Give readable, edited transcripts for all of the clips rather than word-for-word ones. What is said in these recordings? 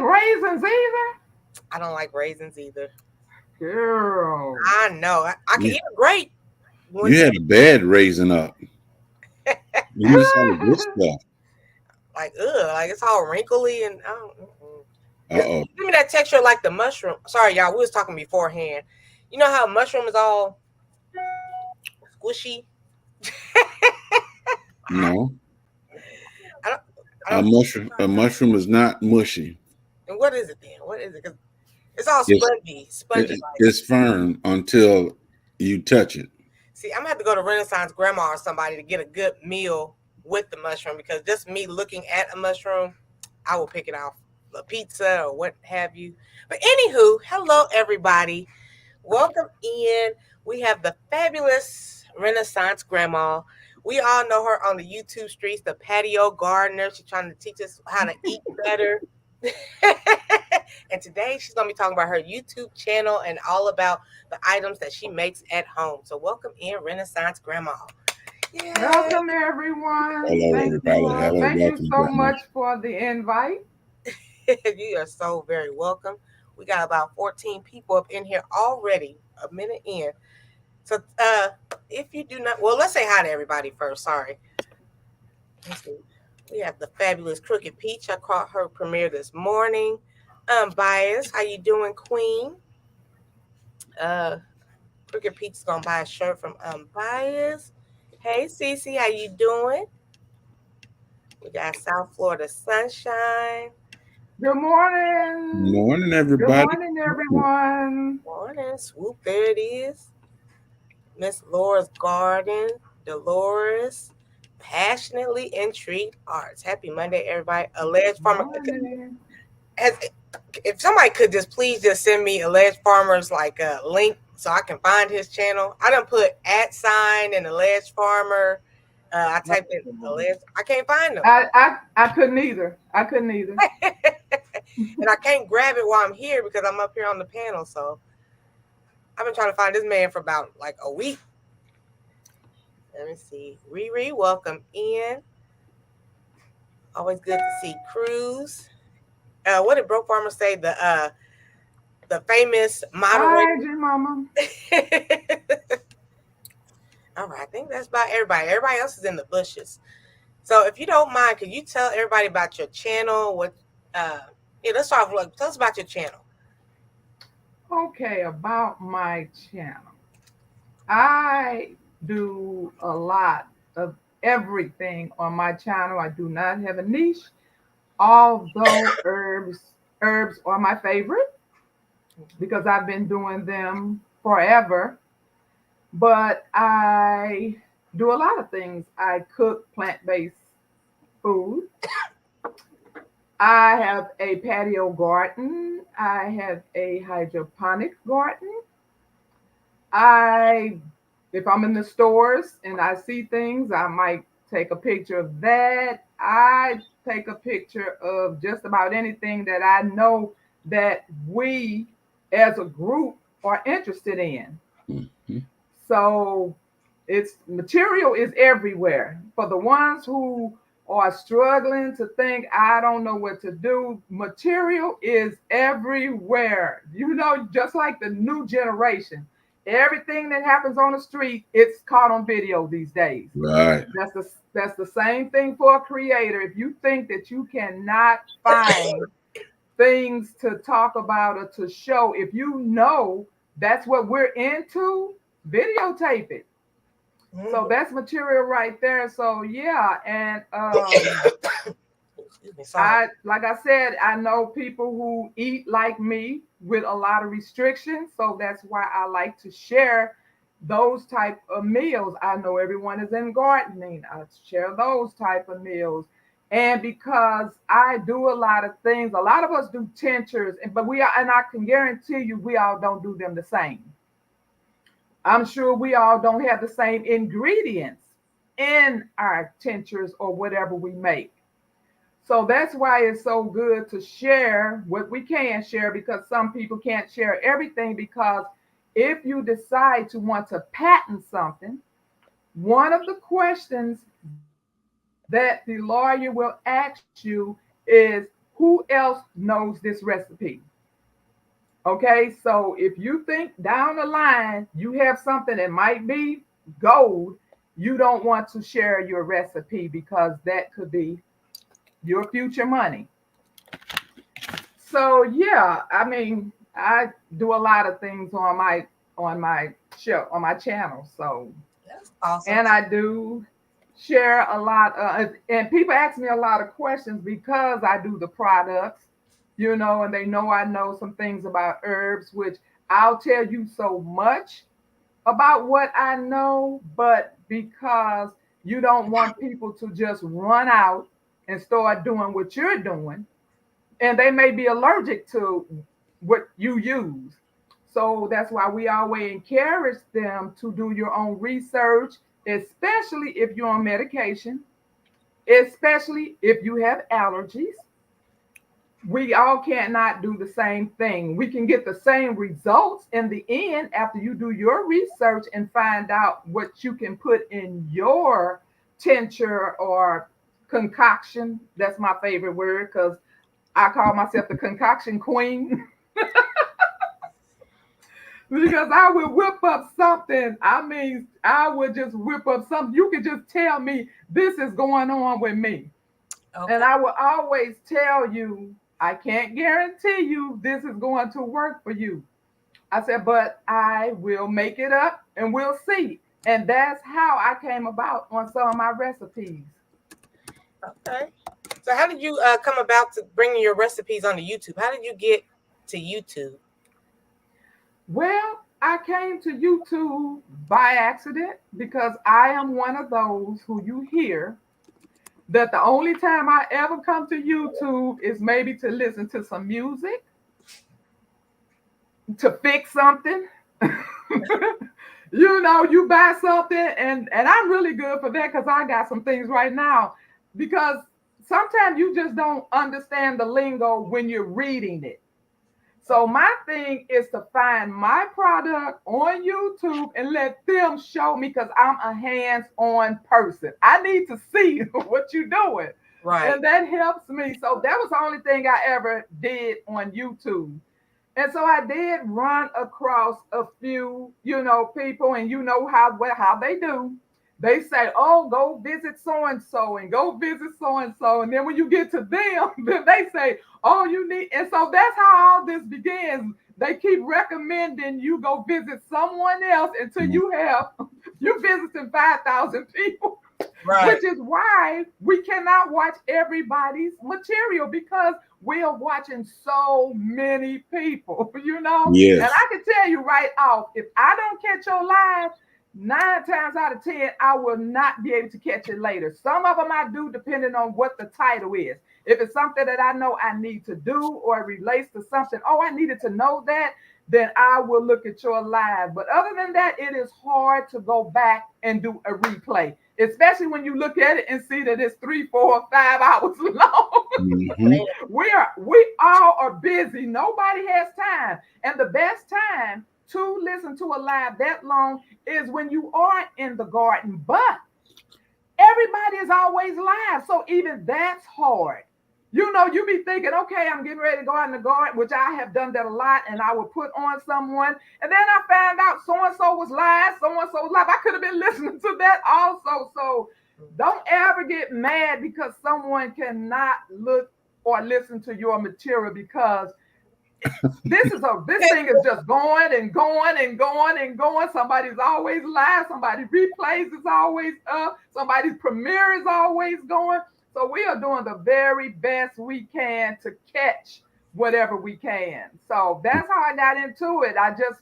raisins either? I don't like raisins either. Girl. I know. I can You, eat a grape one you day. had a bad raising up. You missed all the good stuff. Like, like it's all wrinkly and I don't. Uh-oh. Give me that texture like the mushroom. Sorry, y'all. We was talking beforehand. You know how mushroom is all squishy. No. I don't. I A don't. mushroom is not mushy. And what is it then? What is it? 'Cause it's all It's spongy like. it's firm until you touch it. See, I'm gonna have to go to Renaissance Grandma or somebody to get a good meal with the mushroom because just me looking at a mushroom, I will pick it off a pizza or what have you. But anywho, hello everybody. Welcome in. We have the fabulous Renaissance Grandma. We all know her on the YouTube streets, the patio gardener. She's trying to teach us how to eat better. And today she's going to be talking about her YouTube channel and all about the items that she makes at home. So welcome in, Renaissance Grandma. Yay. Welcome everyone. Hello, Thank you. everybody. Hello, Thank you welcome, so Grandma. much for the invite. You are so very welcome. We got about 14 people up in here already, a minute in. So if you do not, well, let's say hi to everybody first. Sorry. Let's see. We have the fabulous Crooked Peach. I caught her premiere this morning. Bias, how you doing, Queen? Uh, Crooked Peach is gonna buy a shirt from Bias. Hey, Cece, how you doing? We got South Florida Sunshine. Good morning. Morning, Good everybody. morning, everyone. Morning, swoop. There it is. Miss Laura's Garden, Dolores, Passionately Intrigued Arts. Happy Monday, everybody. Alleged Farmer. Morning. Has, if somebody could just please just send me Alleged Farmer's like a link so I can find his channel. I done put @ and Alleged Farmer. I typed in Alleged. I can't find them. I couldn't either. I couldn't either. And I can't grab it while I'm here because I'm up here on the panel. So I've been trying to find this man for about like a week. Let me see. Riri, welcome in. Always good to see Cruz. What did Broke Farmer say? The famous moderator. Hi, G Mama. All right, I think that's about everybody. Everybody else is in the bushes. So if you don't mind, could you tell everybody about your channel? What? Let's start off. Tell us about your channel. Okay, about my channel. I do a lot of everything on my channel. I do not have a niche, although herbs are my favorite because I've been doing them forever. But I do a lot of things. I cook plant-based food. I have a patio garden. I have a hydroponic garden. I, if I'm in the stores and I see things, I might take a picture of that. I take a picture of just about anything that I know that we as a group are interested in. Mhm. So it's material is everywhere. For the ones who are struggling to think, I don't know what to do, material is everywhere. You know, just like the new generation. Everything that happens on the street, it's caught on video these days. Right. That's the same thing for a creator. If you think that you cannot find things to talk about or to show, if you know that's what we're into, videotape it. So that's material right there. So yeah, and Excuse me, sorry. like I said, I know people who eat like me with a lot of restrictions. So that's why I like to share those type of meals. I know everyone is in gardening. I share those type of meals. And because I do a lot of things, a lot of us do tinctures, but we are, and I can guarantee you, we all don't do them the same. I'm sure we all don't have the same ingredients in our tinctures or whatever we make. So that's why it's so good to share what we can share because some people can't share everything. Because if you decide to want to patent something, one of the questions that the lawyer will ask you is who else knows this recipe? Okay, so if you think down the line you have something that might be gold, you don't want to share your recipe because that could be your future money. So yeah, I mean, I do a lot of things on my show on my channel. So That's awesome. and I do share a lot and people ask me a lot of questions because I do the products, and they know I know some things about herbs, which I'll tell you so much about what I know, but because you don't want people to just run out and start doing what you're doing, and they may be allergic to what you use. So that's why we always encourage them to do your own research, especially if you're on medication, especially if you have allergies. We all cannot do the same thing. We can get the same results in the end after you do your research and find out what you can put in your tincture or concoction. That's my favorite word because I call myself the concoction queen. Because I would whip up something. I mean, I would just whip up something. You could just tell me this is going on with me. Okay. And I will always tell you, I can't guarantee you this is going to work for you. I said, but I will make it up and we'll see. And that's how I came about on some of my recipes. Okay. So how did you come about to bringing your recipes onto YouTube? How did you get to YouTube? Well, I came to YouTube by accident because I am one of those who you hear that the only time I ever come to YouTube is maybe to listen to some music, to fix something. You buy something, and I'm really good for that because I got some things right now. Because sometimes you just don't understand the lingo when you're reading it. So my thing is to find my product on YouTube and let them show me because I'm a hands-on person. I need to see what you're doing. Right. And that helps me. So that was the only thing I ever did on YouTube. And so I did run across a few, people, and how they do. They say, "Oh, go visit so and so, and go visit so and so," and then when you get to them, then they say, "Oh, you need." And so that's how all this begins. They keep recommending you go visit someone else until you visiting 5,000 people. Right. Which is why we cannot watch everybody's material because we are watching so many people, Yes. And I can tell you right off, if I don't catch your live, 9 times out of 10, I will not be able to catch it later. Some of them I do, depending on what the title is. If it's something that I know I need to do or it relates to something, I needed to know that, then I will look at your live. But other than that, it is hard to go back and do a replay, especially when you look at it and see that it's 3, 4, 5 hours long. Mm-hmm. We all are busy. Nobody has time. And the best time to listen to a live that long is when you are in the garden. But everybody is always live. So even that's hard. You be thinking, okay, I'm getting ready to go out in the garden, which I have done that a lot, and I will put on someone. And then I found out so-and-so was live, so-and-so was live. I could have been listening to that also. So don't ever get mad because someone cannot look or listen to your material because this thing is just going and going and going and going. Somebody's always live. Somebody's replays is always up. Somebody's premiere is always going. So we are doing the very best we can to catch whatever we can. So that's how I got into it. I just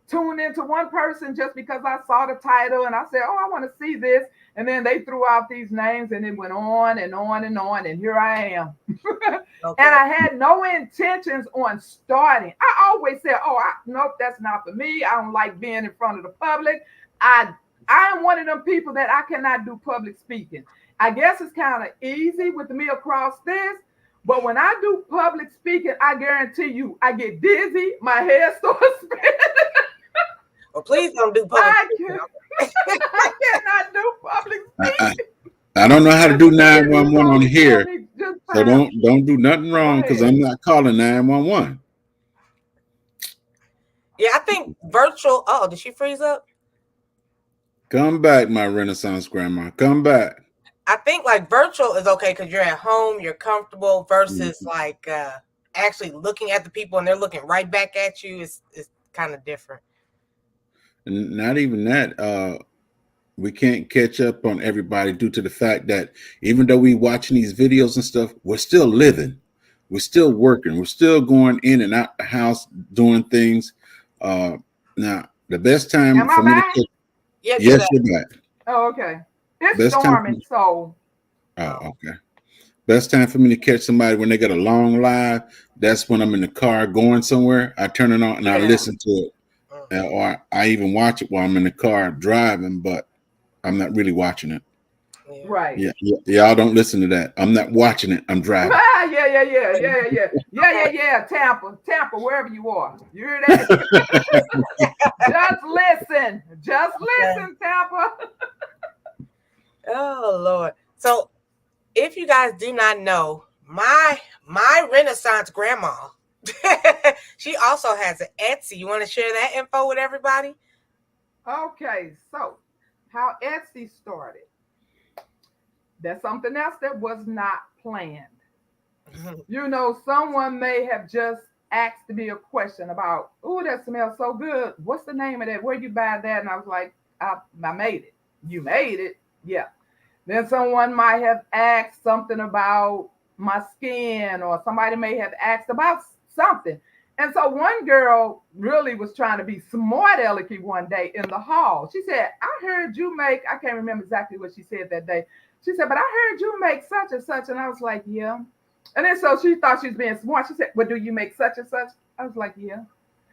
tuned into one person just because I saw the title and I said, "Oh, I want to see this." And then they threw out these names and it went on and on and on. And here I am. Okay. And I had no intentions on starting. I always said, nope, that's not for me. I don't like being in front of the public. I am one of them people that I cannot do public speaking. I guess it's kind of easy with me across this. But when I do public speaking, I guarantee you, I get dizzy. My head starts spinning. Well, please don't do public speaking. I cannot do public speaking. I don't know how to do 911 on here. Just So don't do nothing wrong because ahead. I'm not calling 911. Yeah, I think virtual. Oh, did she freeze up? Come back, my Renaissance grandma. Come back. I think like virtual is okay because you're at home, you're comfortable versus Mhm. like actually looking at the people and they're looking right back at you. It's kind of different. And not even that. We can't catch up on everybody due to the fact that even though we watching these videos and stuff, we're still living. We're still working. We're still going in and out the house doing things. Uh, Now, the best time Am I for me to back? catch, Yeah, you're yes, back. you're back. Oh, okay. It's Best time. storming, so Oh, okay. Best time for me to catch somebody when they got a long live. That's when I'm in the car going somewhere. I turn it on and I yeah. listen to it, Mhm. or I even watch it while I'm in the car driving. But I'm not really watching it. Yeah. Right. Y'all don't listen to that. I'm not watching it. I'm driving. Yeah. Tampa, wherever you are. You hear that? Just listen. Just Okay. listen, Tampa. Oh Lord. So if you guys do not know, my Renaissance grandma, she also has an Etsy. You want to share that info with everybody? Okay, so how Etsy started. That's something else that was not planned. Someone may have just asked me a question about, oh, that smells so good. What's the name of that? Where you buy that? And I was like, I made it. You made it? Yeah. Then someone might have asked something about my skin, or somebody may have asked about something. And so one girl really was trying to be smart alecky one day in the hall. She said, I heard you make, I can't remember exactly what she said that day. She said, but I heard you make such and such. And I was like, yeah. And then so she thought she was being smart. She said, well, do you make such and such? I was like, yeah.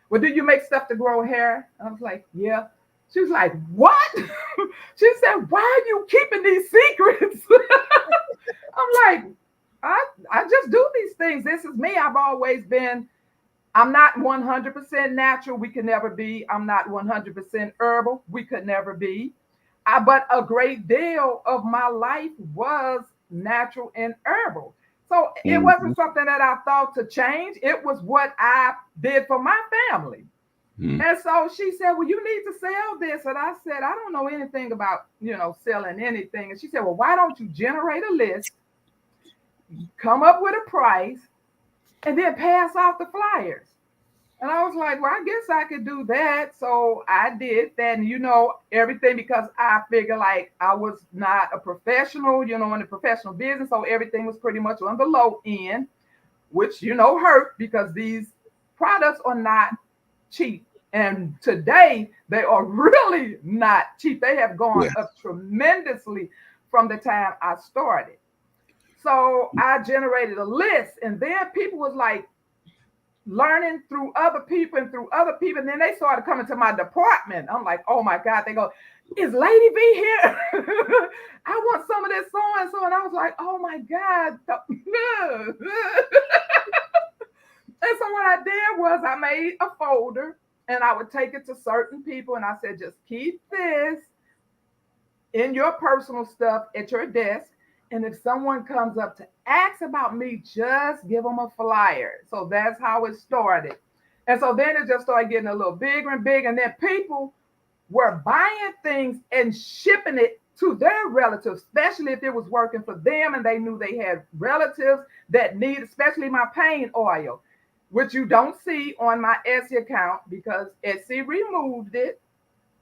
Well, do you make stuff to grow hair? I was like, yeah. She was like, what? She said, why are you keeping these secrets? I'm like, I just do these things. This is me. I'm not 100% natural. We could never be. I'm not 100% herbal. We could never be. But a great deal of my life was natural and herbal. So it Mhm. wasn't something that I thought to change. It was what I did for my family. Mhm. And so she said, well, you need to sell this. And I said, I don't know anything about, selling anything. And she said, well, why don't you generate a list, come up with a price, and then pass out the flyers? And I was like, well, I guess I could do that. So I did that. And, everything, because I figured like I was not a professional, in the professional business. So everything was pretty much on the low end, which, hurt because these products are not cheap. And today they are really not cheap. They have gone Yeah. up tremendously from the time I started. So I generated a list, and then people was like learning through other people and through other people. And then they started coming to my department. I'm like, oh my God. They go, is Lady V here? I want some of this so and so. And I was like, oh my God. And so what I did was I made a folder, and I would take it to certain people, and I said, just keep this in your personal stuff at your desk. And if someone comes up to ask about me, just give them a flyer. So that's how it started. And so then it just started getting a little bigger and bigger. And then people were buying things and shipping it to their relatives, especially if it was working for them and they knew they had relatives that need, especially my pain oil, which you don't see on my Etsy account because Etsy removed it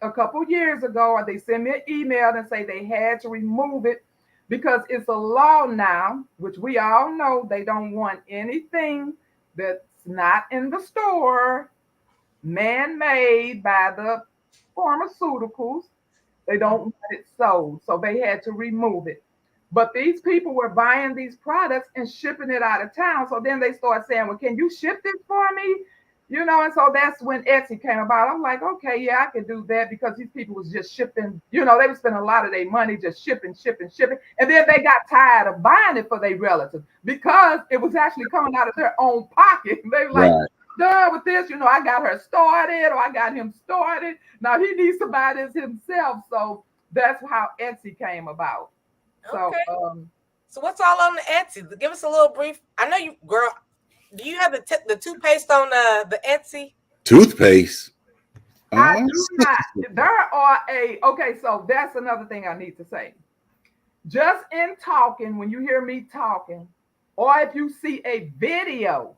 a couple years ago, or they sent me an email and say they had to remove it because it's a law now, which we all know they don't want anything that's not in the store, man-made by the pharmaceuticals. They don't want it sold, so they had to remove it. But these people were buying these products and shipping it out of town. So then they started saying, well, can you ship this for me? And so that's when Etsy came about. I'm like, okay, yeah, I can do that because these people was just shipping, they would spend a lot of their money just shipping, shipping, shipping. And then they got tired of buying it for their relatives because it was actually coming out of their own pocket. They were like, Right. done with this, I got her started or I got him started. Now he needs to buy this himself. So that's how Etsy came about. So Okay. So what's all on the Etsy? Give us a little brief. I know you, girl. Do you have the toothpaste on the Etsy? Toothpaste. I Oh, do not. There are okay, so that's another thing I need to say. Just in talking, when you hear me talking, or if you see a video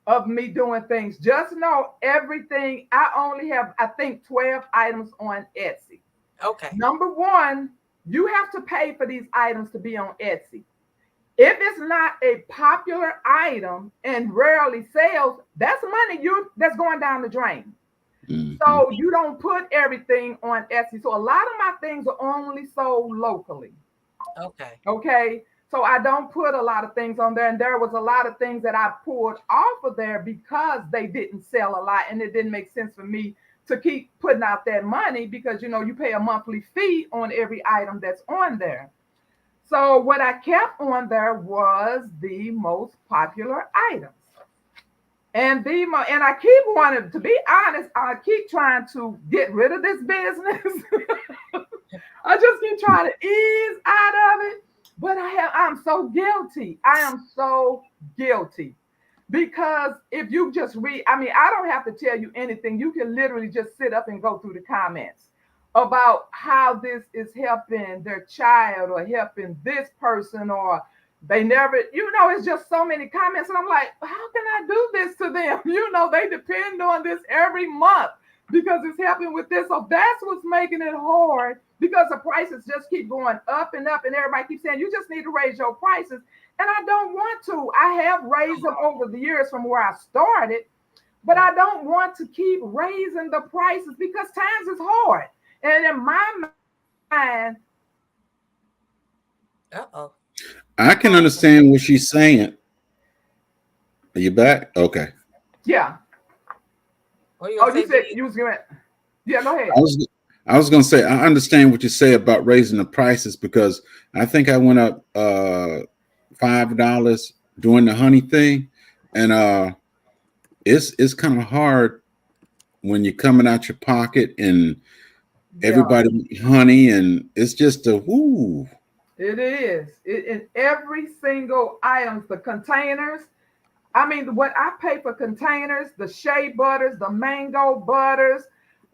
of me doing things, just know everything. I only have, I think, 12 items on Etsy. Okay. Number one, you have to pay for these items to be on Etsy. If it's not a popular item and rarely sells, that's money that's going down the drain. mm-hmm. So you don't put everything on Etsy. So a lot of my things are only sold locally. Okay. Okay. So I don't put a lot of things on there. And there was a lot of things that I pulled off of there because they didn't sell a lot. And it didn't make sense for me to keep putting out that money because, you pay a monthly fee on every item that's on there. So what I kept on there was the most popular items. And I keep wanting, to be honest, I keep trying to get rid of this business. I just keep trying to ease out of it. But I'm so guilty. I am so guilty. Because if you just read, I mean, I don't have to tell you anything. You can literally just sit up and go through the comments about how this is helping their child or helping this person, or they never, it's just so many comments. And I'm like, how can I do this to them? They depend on this every month because it's helping with this. So that's what's making it hard because the prices just keep going up and up. And everybody keeps saying, you just need to raise your prices. And I don't want to. I have raised them over the years from where I started, but I don't want to keep raising the prices because times is hard. And in my mind, Uh-oh. I can understand what she's saying. Are you back? Okay. Yeah. What you Oh, gonna you say, said V? you was going to, yeah, go ahead. I was going to say I understand what you say about raising the prices because I think I went up $5 doing the honey thing, and it's kind of hard when you're coming out your pocket and Yeah, everybody honey, and it's just a whoo. it is. In every single items, the containers. I mean, what I pay for containers, the shea butters, the mango butters,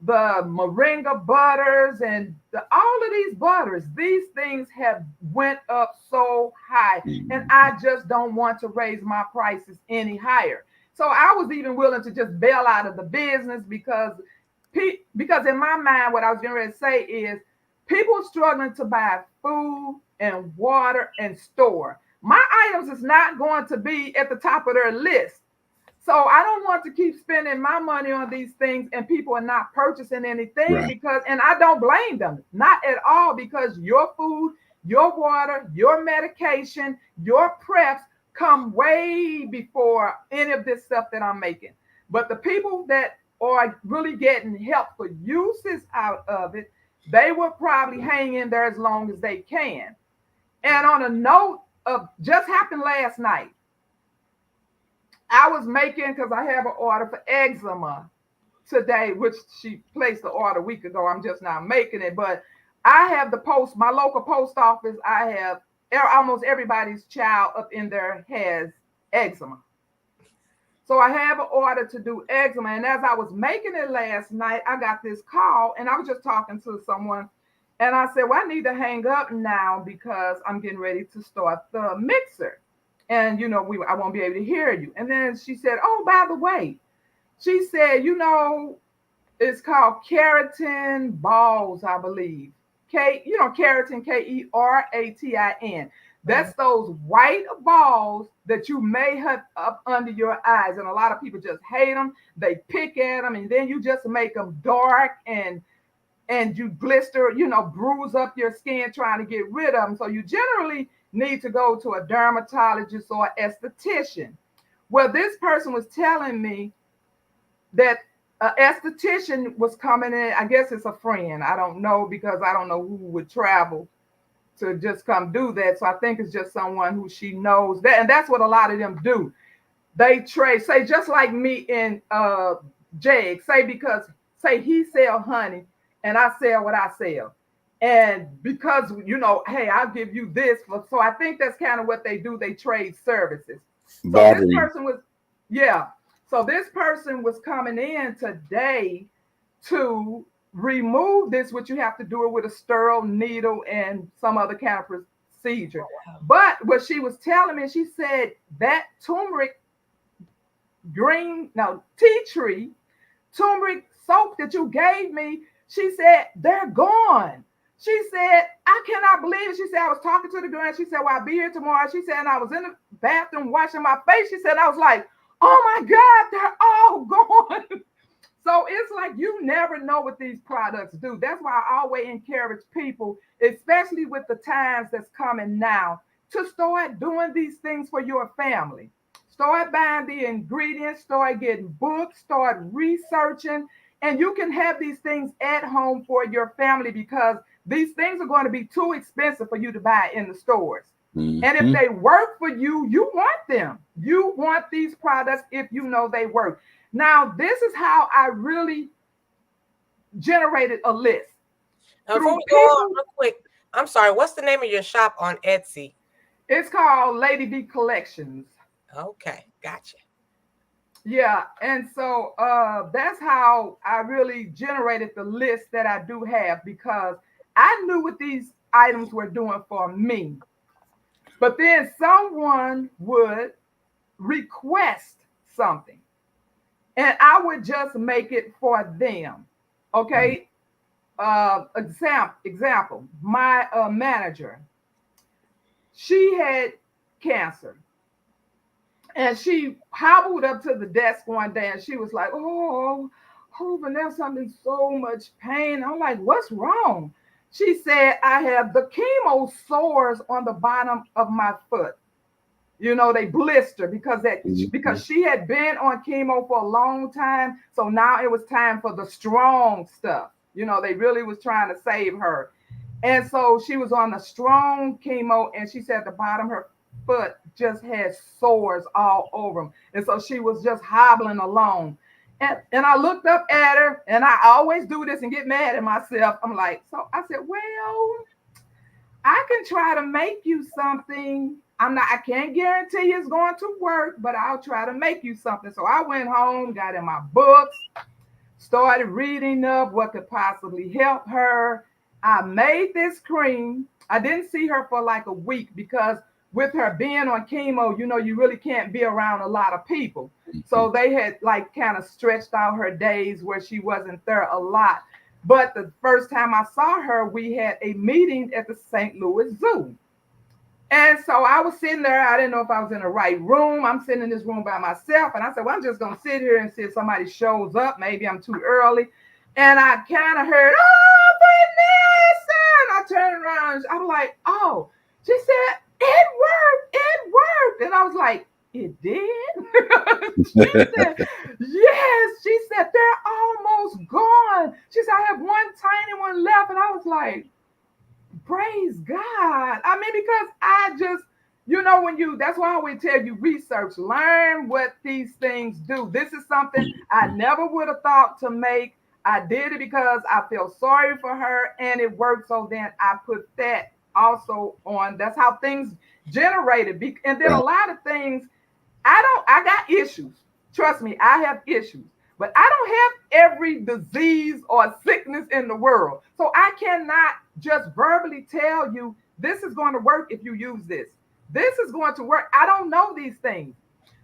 the moringa butters, and all of these butters, these things have went up so high, and I just don't want to raise my prices any higher. So I was even willing to just bail out of the business because in my mind, what I was getting ready to say is people struggling to buy food and water and store. My items is not going to be at the top of their list. So I don't want to keep spending my money on these things and people are not purchasing anything Right. because, and I don't blame them, not at all, because your food, your water, your medication, your preps come way before any of this stuff that I'm making. But the people that are really getting helpful uses out of it, they will probably hang in there as long as they can. And on a note of just happened last night, I was making, because I have an order for eczema today, which she placed the order a week ago. I'm just now making it. But I have my local post office, I have almost everybody's child up in there has eczema. So I have an order to do eczema. And as I was making it last night, I got this call and I was just talking to someone. And I said, well, I need to hang up now because I'm getting ready to start the mixer. And, I won't be able to hear you. And then she said, oh, by the way, she said, it's called keratin balls, I believe. Keratin, Keratin. That's those white balls that you may have up under your eyes. And a lot of people just hate them. They pick at them and then you just make them dark and you blister, bruise up your skin trying to get rid of them. So you generally need to go to a dermatologist or esthetician. Well, this person was telling me that an esthetician was coming in. I guess it's a friend. I don't know because I don't know who would travel to just come do that. So I think it's just someone who she knows that. And that's what a lot of them do. They trade, say, just like me and Jag, say he sell honey and I sell what I sell. And because, hey, I'll give you this. So I think that's kind of what they do. They trade services. So this Bartering. person was, yeah. So this person was coming in today to remove this, which you have to do it with a sterile needle and some other kind of procedure. But what she was telling me, she said that turmeric tea tree turmeric soap that you gave me, she said, they're gone. She said, I cannot believe it. She said, I was talking to the girl and she said, well, I'll be here tomorrow. She said, and I was in the bathroom washing my face. She said, I was like, oh my God, they're all gone. So it's like you never know what these products do. That's why I always encourage people, especially with the times that's coming now, to start doing these things for your family. Start buying the ingredients, start getting books, start researching, and you can have these things at home for your family because these things are going to be too expensive for you to buy in the stores. And if Mm-hmm. they work for you, you want them. You want these products if you know they work. Now, this is how I really generated a list Now, before through we go on, people. real quick, I'm sorry. What's the name of your shop on Etsy? It's called Lady B Collections. Okay, gotcha. Yeah, and so that's how I really generated the list that I do have because I knew what these items were doing for me. But then someone would request something and I would just make it for them. Okay. Example, my manager, she had cancer and she hobbled up to the desk one day and she was like, oh, Vanessa, I'm in so much pain. I'm like, what's wrong? She said, I have the chemo sores on the bottom of my foot. They blister Mm-hmm. because she had been on chemo for a long time. So now it was time for the strong stuff. They really was trying to save her. And so she was on the strong chemo, and she said the bottom of her foot just had sores all over them. And so she was just hobbling along. And I looked up at her, and I always do this and get mad at myself. I'm like, so I said, well, I can try to make you something. I can't guarantee it's going to work, but I'll try to make you something. So I went home, got in my books, started reading up what could possibly help her. I made this cream. I didn't see her for like a week because with her being on chemo, you really can't be around a lot of people. Mm-hmm. So they had like kind of stretched out her days where she wasn't there a lot. But the first time I saw her, we had a meeting at the St. Louis Zoo. And so I was sitting there. I didn't know if I was in the right room. I'm sitting in this room by myself. And I said, well, I'm just going to sit here and see if somebody shows up. Maybe I'm too early. And I kind of heard, oh, Vanessa. And I turned around. I'm like, oh, she said, it worked. It worked. And I was like, it did? She said, yes. She said, they're almost gone. She said, I have one tiny one left. And I was like, praise God. I mean, because I just, that's why I always tell you research, learn what these things do. This is something I never would have thought to make. I did it because I feel sorry for her and it worked. So then I put that also on. That's how things generated. And then a Right. lot of things, I got issues. Trust me, I have issues. But I don't have every disease or sickness in the world. So I cannot just verbally tell you this is going to work if you use this. This is going to work. I don't know these things.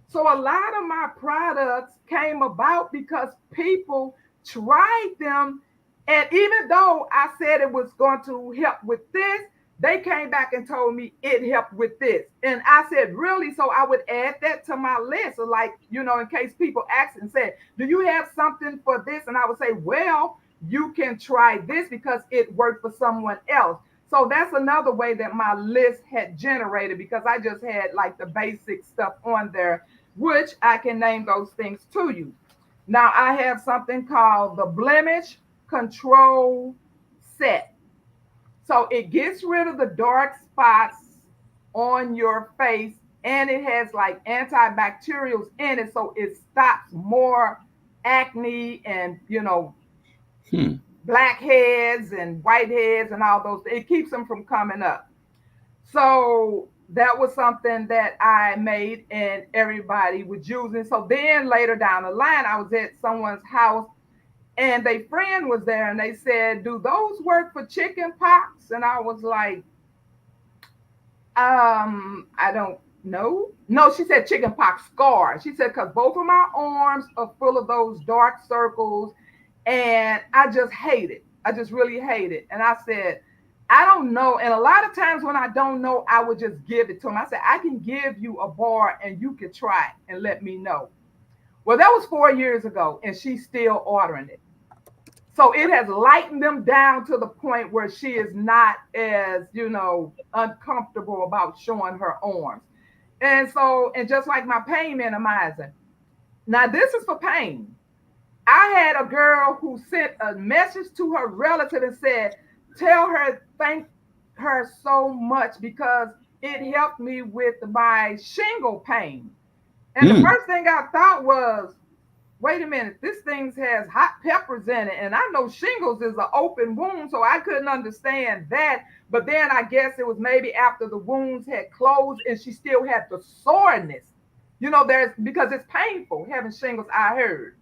So a lot of my products came about because people tried them. And even though I said it was going to help with this, they came back and told me it helped with this. And I said, really? So I would add that to my list. So like, in case people ask and say, do you have something for this? And I would say, well, you can try this because it worked for someone else. So that's another way that my list had generated because I just had like the basic stuff on there, which I can name those things to you. Now I have something called the blemish control set. So it gets rid of the dark spots on your face and it has like antibacterials in it. So it stops more acne and, Hmm. blackheads and whiteheads and all those. It keeps them from coming up. So that was something that I made and everybody was using. So then later down the line, I was at someone's house and their friend was there and they said, "Do those work for chicken pox?" And I was like, I don't know. No, she said chicken pox scar. She said, because both of my arms are full of those dark circles and I just hate it. I just really hate it. And I said, I don't know. And a lot of times when I don't know, I would just give it to him. I said, I can give you a bar and you can try it and let me know. Well, that was 4 years ago and she's still ordering it. So it has lightened them down to the point where she is not as, uncomfortable about showing her arms. And so, and just like my pain minimizer. Now, this is for pain. I had a girl who sent a message to her relative and said, tell her, thank her so much because it helped me with my shingle pain. And the first thing I thought was, wait a minute, this thing has hot peppers in it. And I know shingles is an open wound, so I couldn't understand that. But then I guess it was maybe after the wounds had closed and she still had the soreness. There's because it's painful having shingles, I heard.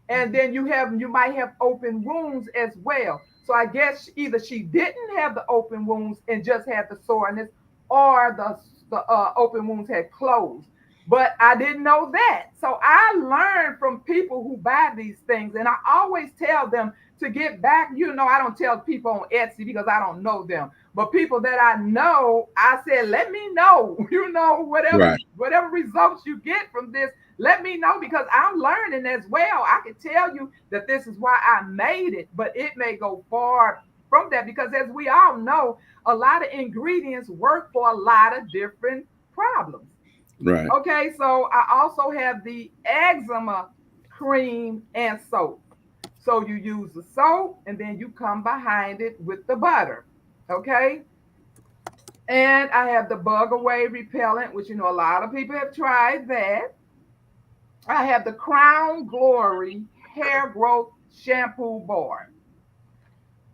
And then you might have open wounds as well. So I guess either she didn't have the open wounds and just had the soreness, or the open wounds had closed. But I didn't know that. So I learned from people who buy these things. And I always tell them to get back. I don't tell people on Etsy because I don't know them. But people that I know, I said, let me know, whatever results you get from this, let me know because I'm learning as well. I can tell you that this is why I made it, but it may go far from that because as we all know, a lot of ingredients work for a lot of different problems. Right. Okay, so I also have the eczema cream and soap. So you use the soap and then you come behind it with the butter. Okay. And I have the bug away repellent, which a lot of people have tried that. I have the Crown Glory hair growth shampoo bar.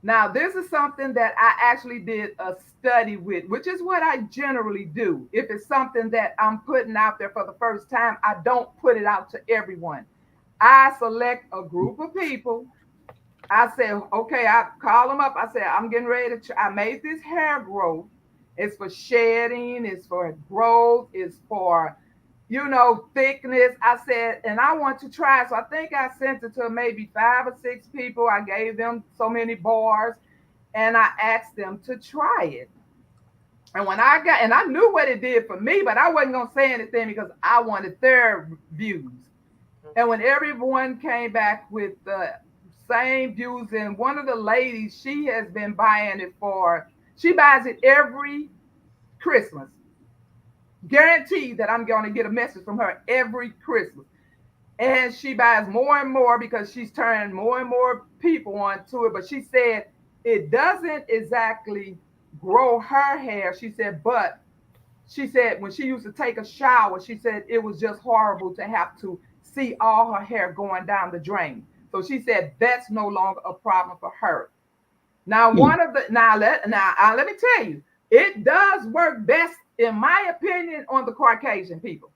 Now, this is something that I actually did a study with, which is what I generally do. If it's something that I'm putting out there for the first time, I don't put it out to everyone. I select a group of people. I say, okay, I call them up. I say, I'm getting ready to I made this hair growth. It's for shedding, it's for growth, it's for, thickness. I said, and I want to try. So I think I sent it to maybe 5 or 6 people. I gave them so many bars and I asked them to try it. And and I knew what it did for me, but I wasn't going to say anything because I wanted their views. And when everyone came back with the same views, and one of the ladies, she has been buying it she buys it every Christmas. Guaranteed that I'm going to get a message from her every Christmas. And she buys more and more because she's turning more and more people onto it. But she said it doesn't exactly grow her hair. She said, but she said when she used to take a shower, she said it was just horrible to have to see all her hair going down the drain. So she said that's no longer a problem for her. Now, let me tell you, it does work best, in my opinion, on the Caucasian people.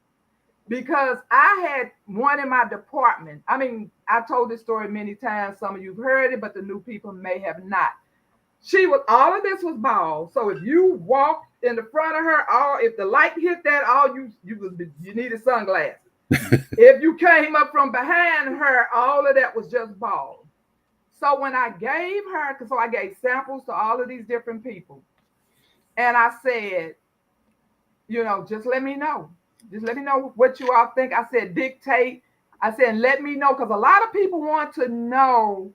Because I had one in my department. I mean, I told this story many times. Some of you've heard it, but the new people may have not. All of this was bald. So if you walked in the front of her, if the light hit that, you needed sunglasses. If you came up from behind her, all of that was just bald. So when I gave her, I gave samples to all of these different people. And I said, just let me know. Just let me know what you all think. I said, dictate. I said, let me know. Because a lot of people want to know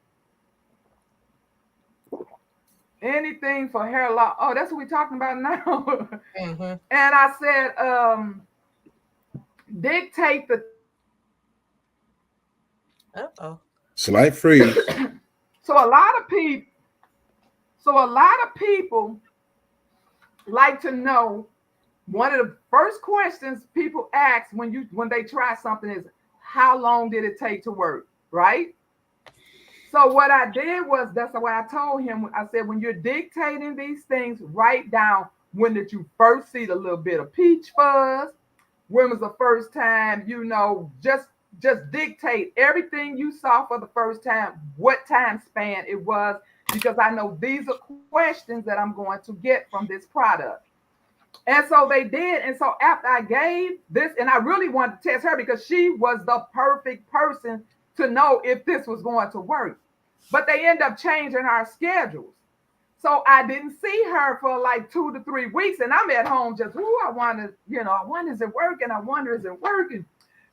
anything for hair loss. Oh, that's what we're talking about now. And I said, dictate the. Slight freeze. So a lot of people like to know. One of the first questions people ask when they try something is, how long did it take to work, right? So what I did was, that's why I told him, I said, when you're dictating these things, write down when did you first see the little bit of peach fuzz, when was the first time, just dictate everything you saw for the first time, what time span it was, because I know these are questions that I'm going to get from this product. And so they did. And so after I gave this, and I really wanted to test her because she was the perfect person to know if this was going to work. But they end up changing our schedules. So I didn't see her for like 2 to 3 weeks. And I'm at home just, I wonder, I wonder is it working? I wonder is it working?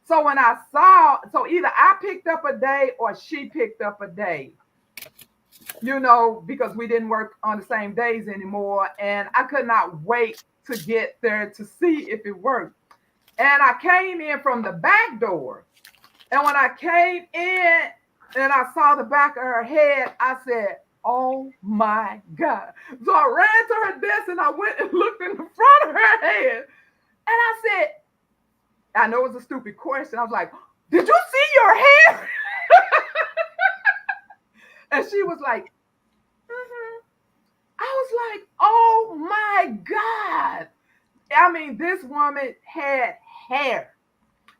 So when I saw, so either I picked up a day or she picked up a day, because we didn't work on the same days anymore. And I could not wait to get there to see if it worked. And I came in from the back door. And when I came in and I saw the back of her head, I said, oh my God. So I ran to her desk and I went and looked in the front of her head. And I said, I know it's a stupid question. I was like, did you see your hair? And she was like, mm-hmm. I was like, oh my God. I mean, this woman had hair.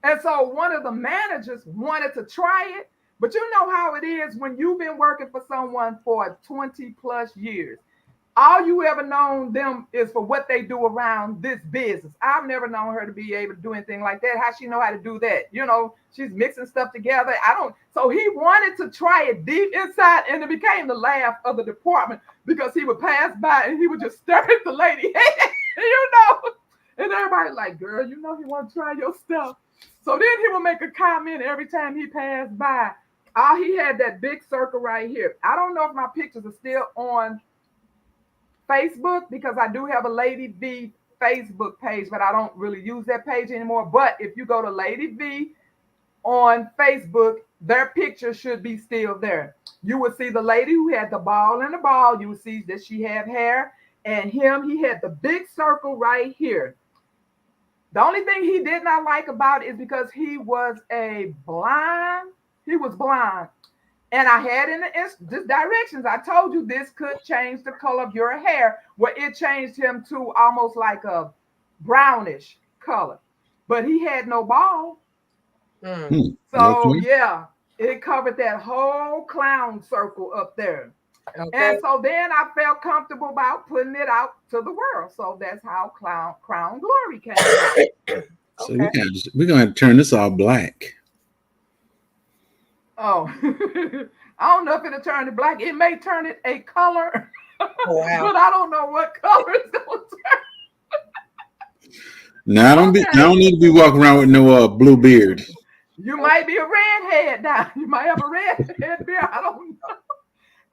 And so one of the managers wanted to try it. But you know how it is when you've been working for someone for 20 plus years. All you ever known them is for what they do around this business. I've never known her to be able to do anything like that. How she know how to do that? She's mixing stuff together. I don't. So he wanted to try it deep inside, and it became the laugh of the department because he would pass by and he would just stare at the lady, and everybody's like, girl, he want to try your stuff. So then he would make a comment every time he passed by. He had that big circle right here. I don't know if my pictures are still on Facebook because I do have a Lady V Facebook page, but I don't really use that page anymore. But if you go to Lady V on Facebook, their picture should be still there. You will see the lady who had the ball and the ball. You will see that she had hair, and he had the big circle right here. The only thing he did not like about it is because he was blind. He was blind. And I had in the directions, I told you this could change the color of your hair. Well, it changed him to almost like a brownish color. But he had no ball. So, yeah, it covered that whole clown circle up there. Okay. And so then I felt comfortable about putting it out to the world. So that's how Crown Glory came out. So we're going to turn this all black. Oh, I don't know if it'll turn it black. It may turn it a color, but I don't know what color it's going to turn. Now, I don't need to be walking around with no blue beard. You might be a redhead now. You might have a redhead beard. I don't know.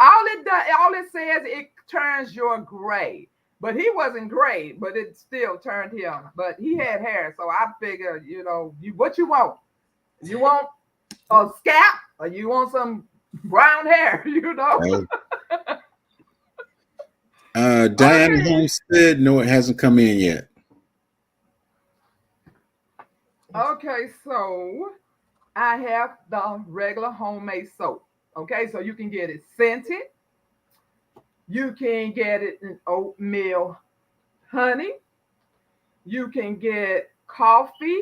All it says, it turns your gray. But he wasn't gray, but it still turned him. But he had hair, so I figured, what you want? You want a scalp or you want some brown hair, Diana Holmes said, no, it hasn't come in yet. Okay, so I have the regular homemade soap. Okay, so you can get it scented. You can get it in oatmeal honey. You can get coffee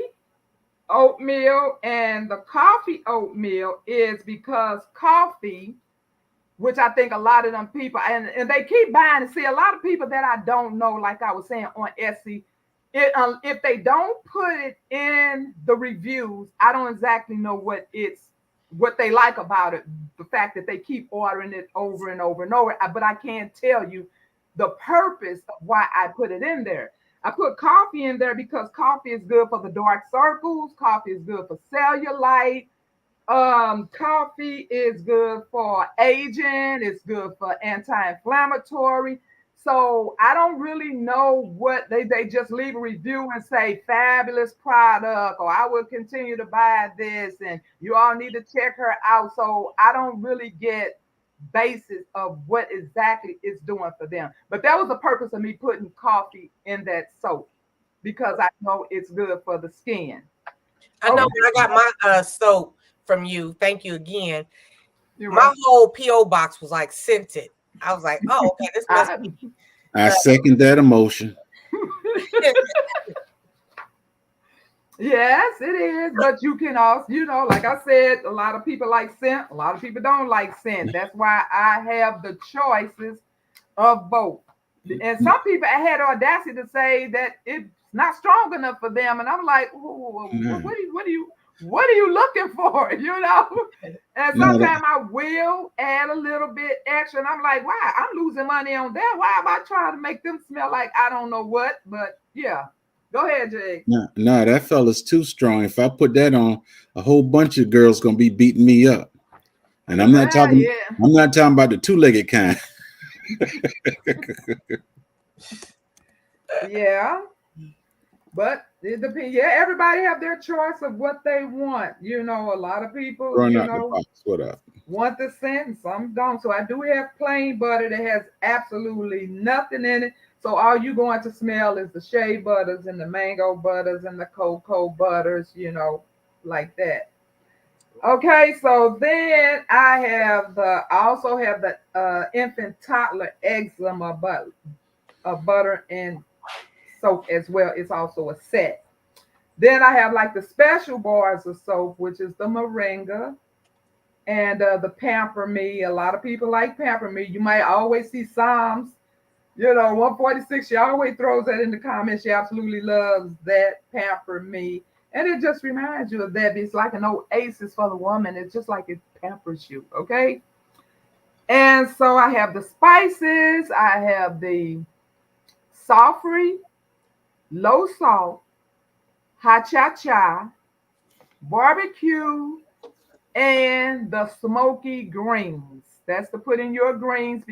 oatmeal, and the coffee oatmeal is because coffee, which I think a lot of them people, and they keep buying it. See, a lot of people that I don't know, like I was saying on Etsy, if they don't put it in the reviews, I don't exactly know what they like about it. The fact that they keep ordering it over and over and over, but I can't tell you the purpose of why I put it in there. I put coffee in there because coffee is good for the dark circles. Coffee is good for cellulite. Coffee is good for aging. It's good for anti-inflammatory. So I don't really know what they just leave a review and say fabulous product, or I will continue to buy this and you all need to check her out. So I don't really get basis of what exactly it's doing for them. But that was the purpose of me putting coffee in that soap, because I know it's good for the skin. I know when I got my soap from you, thank you again. You're My welcome. whole PO box was like scented. I was like, oh, okay, this must I, be. I second that emotion. yes, it is. But you can also, like I said, a lot of people like scent. A lot of people don't like scent. That's why I have the choices of both. And some people had the audacity to say that it's not strong enough for them, and I'm like, No, what are you looking for? And no, that, sometimes I will add a little bit extra, and I'm like, why? I'm losing money on that. Why am I trying to make them smell like I don't know what? But yeah, go ahead, Jay. no, no, that fella's too strong. If I put that on, a whole bunch of girls gonna be beating me up. And I'm not Well, talking. yeah, I'm not talking about the two-legged kind. yeah. But it depends. Yeah, everybody have their choice of what they want. A lot of people, Run out the box. What up? want the scent and some don't. So I do have plain butter that has absolutely nothing in it. So all you going to smell is the shea butters and the mango butters and the cocoa butters, like that. Okay, so then I also have the infant toddler eczema butter and soap as well. It's also a set. Then I have like the special bars of soap, which is the moringa and the pamper me. A lot of people like pamper me. You might always see Psalms, 146. She always throws that in the comments. She absolutely loves that pamper me. And it just reminds you of that. It's like an oasis for the woman. It's just like it pampers you. Okay. And so I have the spices. I have the sulfury, low salt, ha cha cha, barbecue, and the smoky greens. That's to put in your greens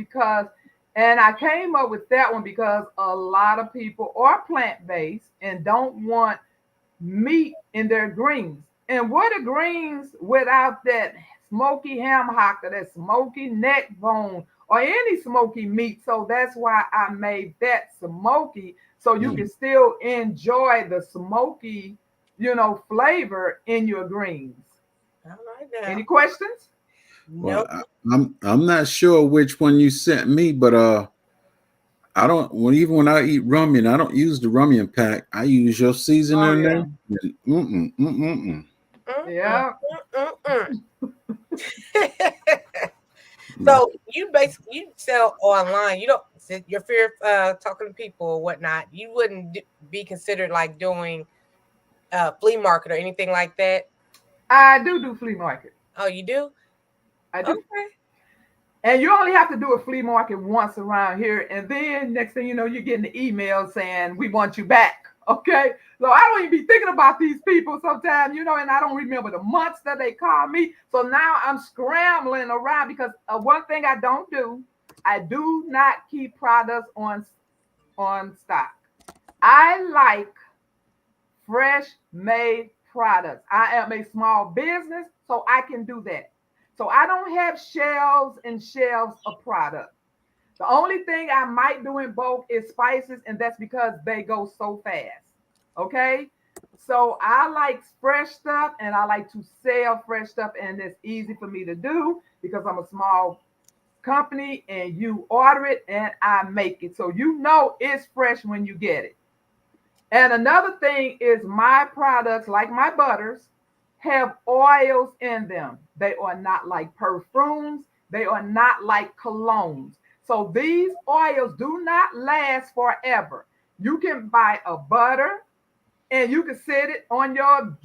and I came up with that one because a lot of people are plant based and don't want meat in their greens. And what are greens without that smoky ham hock or that smoky neck bone or any smoky meat? So that's why I made that smoky so you can Mm. still enjoy the smoky, flavor in your greens. All right Any now. questions? Well, Nope. I'm not sure which one you sent me, but I don't. Even when I eat ramen, I don't use the ramen pack. I use your Oh seasoning yeah, there. Mm-mm, mm-mm, Mm-mm, yeah. mm-mm. mm. So you basically you sell online. You don't your fear of talking to people or whatnot. You wouldn't be considered like doing flea market or anything like that. I do flea market. Oh, you do? I do. Okay. And you only have to do a flea market once around here. And then next thing you know, you're getting the email saying, we want you back. Okay. So I don't even be thinking about these people sometimes, and I don't remember the months that they call me. So now I'm scrambling around because one thing I don't do, I do not keep products on stock. I like fresh made products. I am a small business, so I can do that. So I don't have shelves and shelves of product. The only thing I might do in bulk is spices, and that's because they go so fast. Okay. So I like fresh stuff and I like to sell fresh stuff, and it's easy for me to do because I'm a small company and you order it and I make it. So it's fresh when you get it. And another thing is my products, like my butters, have oils in them. They are not like perfumes. They are not like colognes. So these oils do not last forever. You can buy a butter and you can set it on your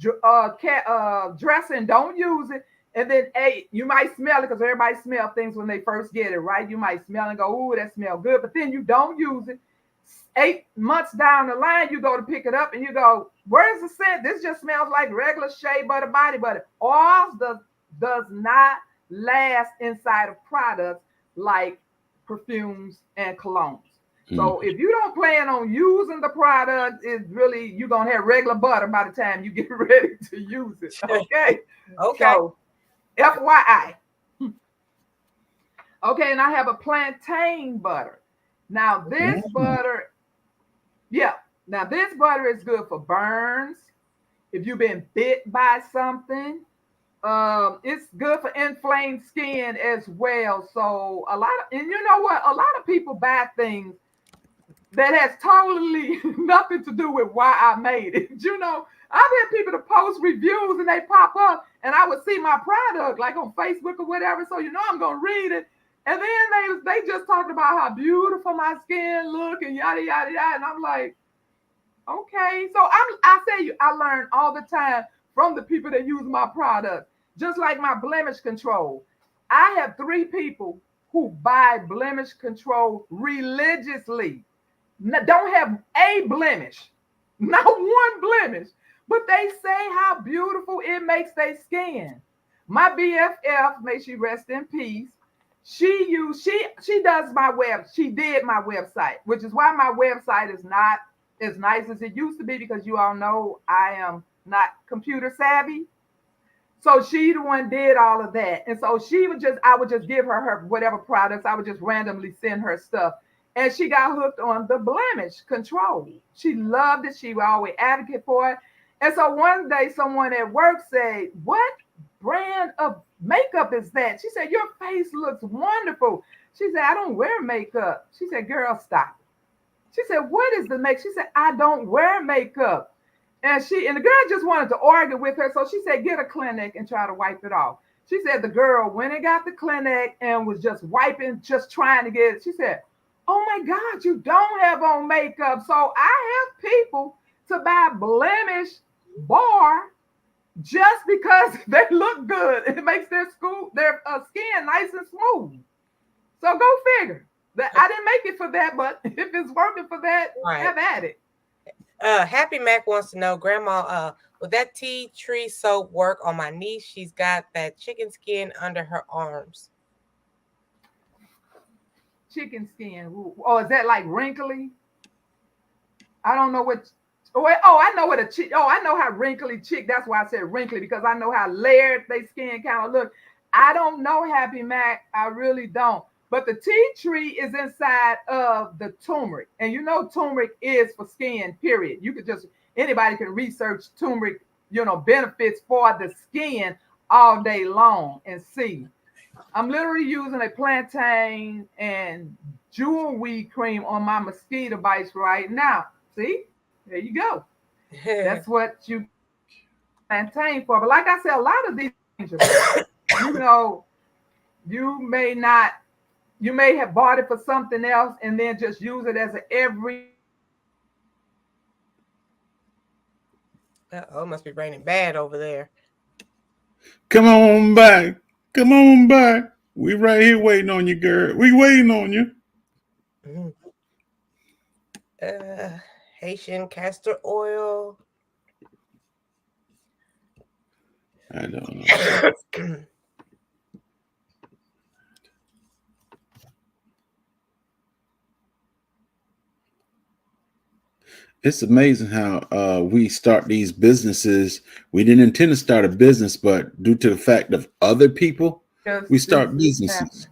dresser and don't use it. And then, hey, you might smell it because everybody smells things when they first get it, right? You might smell and go, "Ooh, that smells good," but then you don't use it. 8 months down the line, you go to pick it up and you go, "Where's the scent? This just smells like regular shea butter, body butter." Oils does not last inside of products like perfumes and colognes. Mm. So if you don't plan on using the product, it's really you're gonna have regular butter by the time you get ready to use it. Okay. Okay. So FYI. Okay, and I have a plantain butter. Now this Mm. butter, yeah. Now this butter is good for burns. If you've been bit by something, It's good for inflamed skin as well. So a lot of, and you know what? A lot of people buy things that has totally nothing to do with why I made it. You know, I've had people to post reviews and they pop up and I would see my product like on Facebook or whatever. So you know I'm gonna read it. And then they just talked about how beautiful my skin look and yada yada yada. And I'm like, okay. So I tell you, I learn all the time from the people that use my product. Just like my blemish control. I have 3 people who buy blemish control religiously, don't have a blemish, not one blemish, but they say how beautiful it makes their skin. My BFF, may she rest in peace. She does my web. She did my website, which is why my website is not as nice as it used to be because you all know I am not computer savvy. So she the one did all of that. And so I would just give her whatever products. I would just randomly send her stuff. And she got hooked on the blemish control. She loved it. She would always advocate for it. And so one day someone at work said, what brand of makeup is that? She said, your face looks wonderful. She said, I don't wear makeup. She said, girl, stop. She said, what is the make? She said, I don't wear makeup. And the girl just wanted to argue with her. So she said, get a clinic and try to wipe it off. She said the girl went and got the clinic and was just wiping, just trying to get it. She said, oh my God, you don't have on makeup. So I have people to buy blemish bar just because they look good. It makes their skin nice and smooth. So go figure. That I didn't make it for that, but if it's working for that, right, have at it. Happy Mac wants to know, Grandma, would that tea tree soap work on my niece? She's got that chicken skin under her arms. Chicken skin. Oh, is that like wrinkly? I don't know what. I know what a chick. Oh, I know how wrinkly chick. That's why I said wrinkly because I know how layered they skin kind of look. I don't know, Happy Mac. I really don't. But the tea tree is inside of the turmeric. And you know turmeric is for skin, period. You could anybody can research turmeric, benefits for the skin all day long and see. I'm literally using a plantain and jewelweed cream on my mosquito bites right now. See? There you go. That's what you plantain for. But like I said, a lot of these things, you may have bought it for something else and then just use it as every. Oh, it must be raining bad over there. Come on back. Come on back. We right here waiting on you, girl. We waiting on you. Haitian castor oil. I don't know. It's amazing how we start these businesses. We didn't intend to start a business, but due to the fact of other people, we start businesses.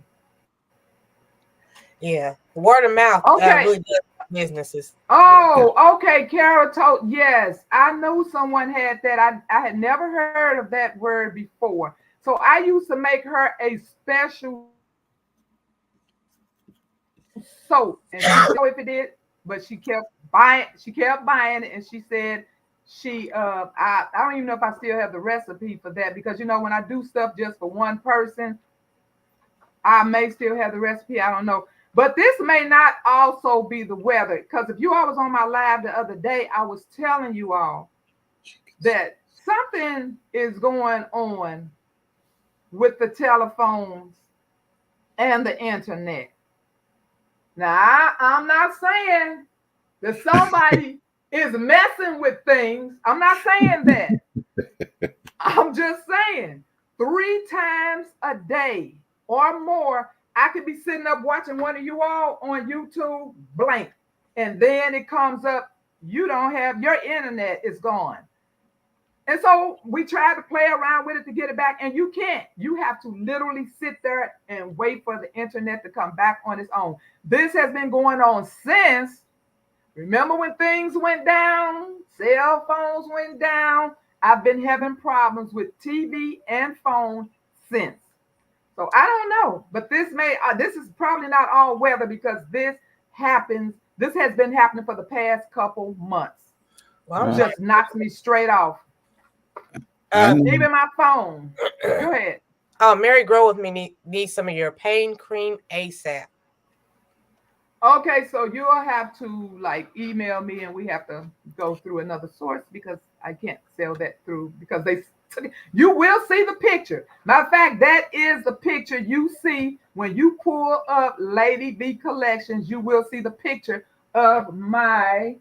Yeah, word of mouth. Okay. Really does businesses. Oh, okay. Carol told, yes, I knew someone had that. I had never heard of that word before. So I used to make her a special soap, and she didn't know if it did, but she kept buying it, and she said I don't even know if I still have the recipe for that because when I do stuff just for one person, I may still have the recipe. I don't know. But this may not also be the weather because if you all was on my live the other day, I was telling you all that something is going on with the telephones and the internet. Now, I'm not saying that somebody is messing with things. I'm not saying that. I'm just saying 3 times a day or more, I could be sitting up watching one of you all on YouTube, blank. And then it comes up, your internet is gone. And so we tried to play around with it to get it back, and you can't. You have to literally sit there and wait for the internet to come back on its own. This has been going on since, remember when things went down, cell phones went down, I've been having problems with TV and phone since. So I don't know, but this is probably not all weather because this has been happening for the past couple months. Well, I'm Uh, Just knocks me straight off. I Uh, know. Even my phone. Go ahead. Mary Grow with me needs some of your pain cream ASAP. Okay, so you'll have to like email me and we have to go through another source because I can't sell that through because they took it. You will see the picture. Matter of fact, that is the picture you see when you pull up Lady V Collections. You will see the picture of my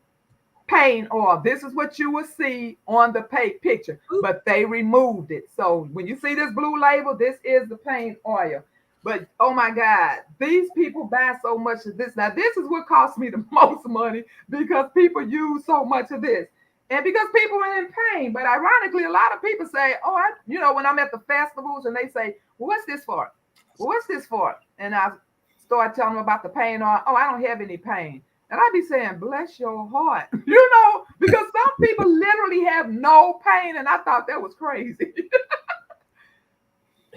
paint oil. This is what you will see on the picture, but they removed it. So when you see this blue label, this is the paint oil. But oh my God, these people buy so much of this. Now, this is what costs me the most money because people use so much of this. And because people are in pain. But ironically, a lot of people say, oh, when I'm at the festivals and they say, well, what's this for? Well, what's this for? And I start telling them about the pain oil. Oh, I don't have any pain. And I'd be saying, bless your heart, because some people literally have no pain. And I thought that was crazy.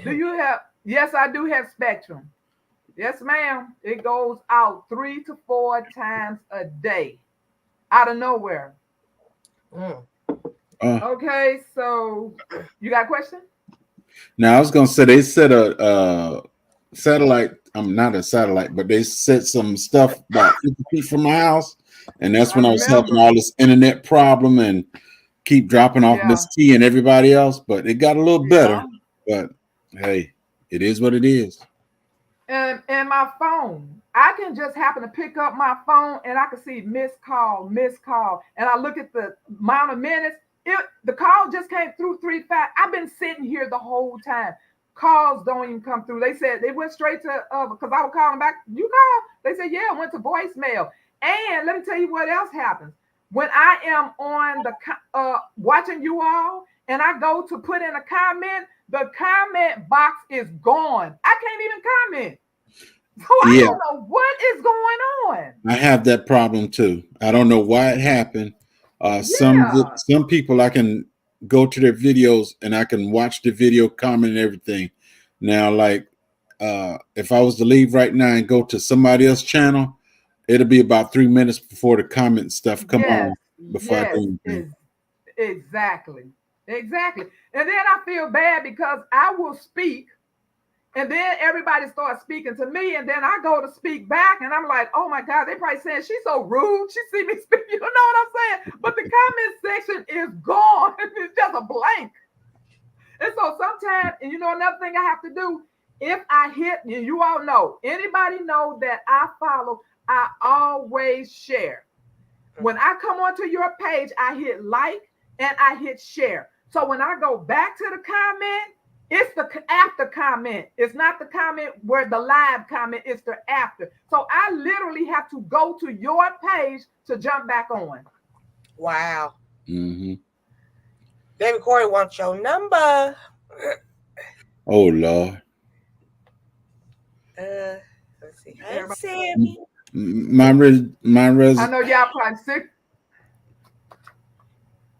Do you have, yes, I do have Spectrum. Yes, ma'am. It goes out 3 to 4 times a day out of nowhere. Mm. uh, Okay, so you got a question? Now I was gonna say they set a satellite. I'm not a satellite, but they set some stuff about 50 feet from my house, and that's I when I was having remember. all this internet problem and keep dropping off Yeah, Miss T and everybody else. But it got a little better. yeah. But hey, it is what it is. And my phone. I can just happen to pick up my phone and I can see missed call. And I look at the amount of minutes. The call just came through 3 5. I've been sitting here the whole time. Calls don't even come through. They said they went straight to because I was calling back. You call? They said, yeah, it went to voicemail. And let me tell you what else happens. When I am on the watching you all and I go to put in a comment, the comment box is gone. I can't even comment. So I Yeah, don't know what is going on. I have that problem too. I don't know why it happened. Yeah. Some people I can go to their videos and I can watch the video, comment and everything. Now, like if I was to leave right now and go to somebody else's channel, it'll be about 3 minutes before the comment stuff come Yes. on before I Yes. do anything. Exactly. Exactly. And then I feel bad because I will speak and then everybody starts speaking to me, and then I go to speak back, and I'm like, oh my God, they probably saying she's so rude. She see me speak, you know what I'm saying? But the comment section is gone. It's just a blank. And so sometimes, and another thing I have to do, if I hit, and you all know, anybody know that I follow, I always share. When I come onto your page, I hit like and I hit share. So when I go back to the comment, it's the after comment. It's not the comment where the live comment, it's the after. So I literally have to go to your page to jump back on. Wow. Mm-hmm. David Corey wants your number. Oh Lord. Let's see. Hey, Everybody, Sammy. My I res know y'all probably sick.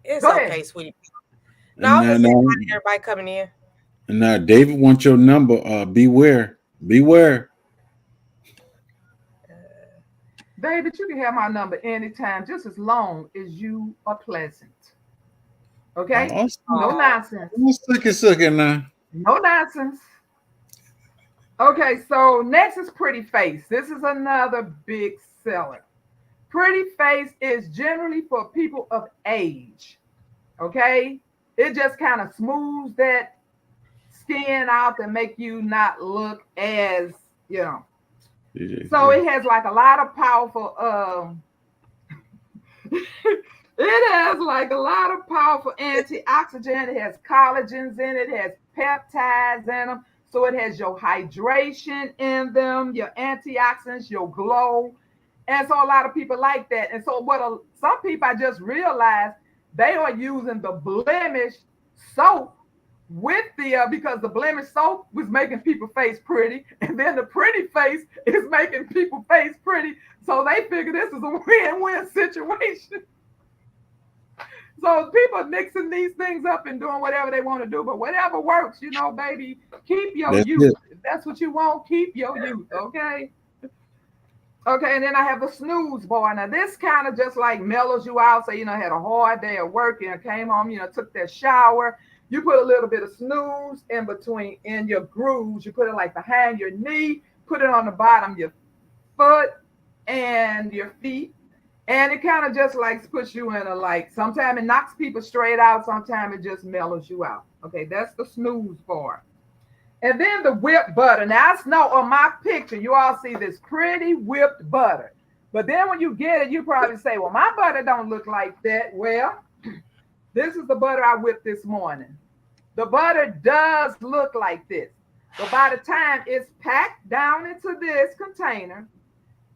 It's Go okay, ahead. sweetie. No, I was now, just saying now, hi to everybody coming in. now David wants your number. Beware. Beware. Uh, David, you can have my number anytime, just as long as you are pleasant. Okay? Oh, No nonsense. sucky now. No nonsense. Okay, so next is Pretty Face. This is another big seller. Pretty Face is generally for people of age. Okay? It just kind of smooths that skin out and make you not look as, you know. So it has like a lot of powerful it has like a lot of powerful antioxidant. It has collagens in it. It has peptides in them. So it has your hydration in them, your antioxidants, your glow. And so a lot of people like that. And so some people I just realized they are using the blemish soap with the because the blemish soap was making people face pretty, and then the pretty face is making people face pretty. So they figure this is a win-win situation. So people mixing these things up and doing whatever they want to do, but whatever works, baby, keep your That's youth. it. If that's what you want, keep your youth, okay? Okay, and then I have a snooze bar. Now this kind of just like mellows you out. So had a hard day of work and came home, took that shower. You put a little bit of snooze in between in your grooves. You put it like behind your knee, put it on the bottom of your foot and your feet. And it kind of just like puts you in a like, sometimes it knocks people straight out, sometimes it just mellows you out. Okay, that's the snooze bar. And then the whipped butter. Now, I know on my picture, you all see this pretty whipped butter. But then when you get it, you probably say, well, my butter don't look like that. Well, this is the butter I whipped this morning. The butter does look like this. But by the time it's packed down into this container,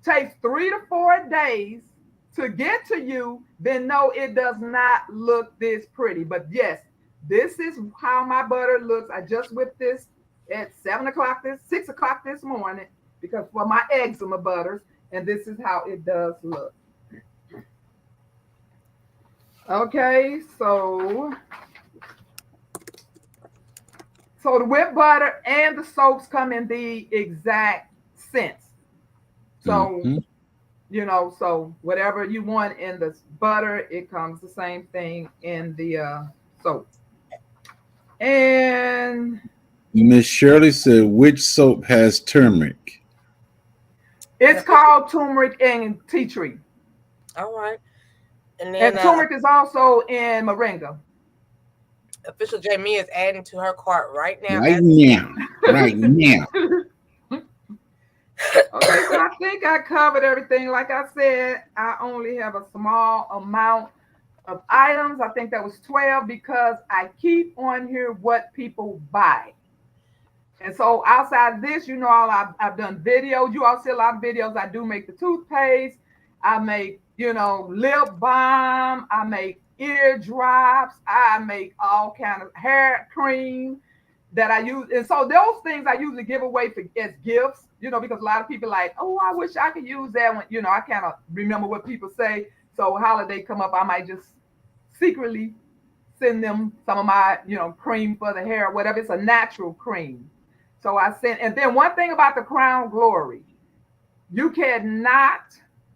takes 3 to 4 days to get to you, then no, it does not look this pretty. But yes, this is how my butter looks. I just whipped this at 6 o'clock this morning because for my eczema butters, and this is how it does look. Okay, so the whipped butter and the soaps come in the exact sense. So Mm-hmm. So whatever you want in the butter, it comes the same thing in the soap. And Miss Shirley said, which soap has turmeric? it's called turmeric and tea tree. All right. And And then turmeric is also in moringa. official Jamie is adding to her cart right now. Right now. Right now. Okay, so I think I covered everything. Like I said, I only have a small amount of items. I think that was 12 because I keep on here what people buy. And so outside of this, I've done videos. You all see a lot of videos. I do make the toothpaste. I make, lip balm. I make ear drops. I make all kind of hair cream that I use. And so those things I usually give away as gifts, because a lot of people like, oh, I wish I could use that one. I kind of remember what people say. So holiday come up, I might just secretly send them some of my, cream for the hair, whatever. It's a natural cream. So I sent, and then one thing about the Crown Glory, you cannot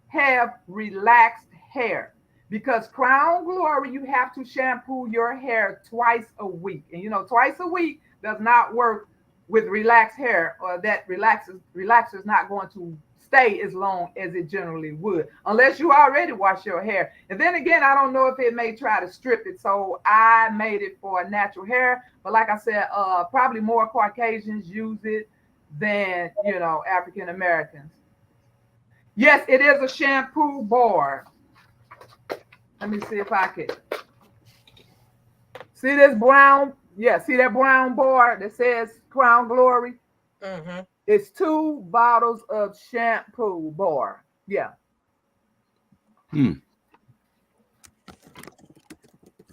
have relaxed hair because Crown Glory, you have to shampoo your hair twice a week. And twice a week does not work with relaxed hair, or that relaxer is not going to stay as long as it generally would, unless you already wash your hair. And then again, I don't know if it may try to strip it. So I made it for natural hair. But like I said, probably more Caucasians use it than, African Americans. Yes, it is a shampoo bar. Let me see if I can. See this brown? Yeah, see that brown bar that says Crown Glory? Mm-hmm. It's 2 bottles of shampoo bar. Yeah.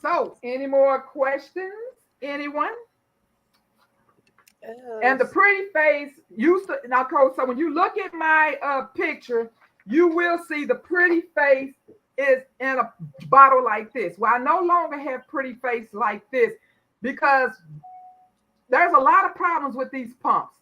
So, any more questions? Anyone? And the pretty face used to now, Coach. So when you look at my picture, you will see the pretty face is in a bottle like this. Well, I no longer have pretty face like this because there's a lot of problems with these pumps.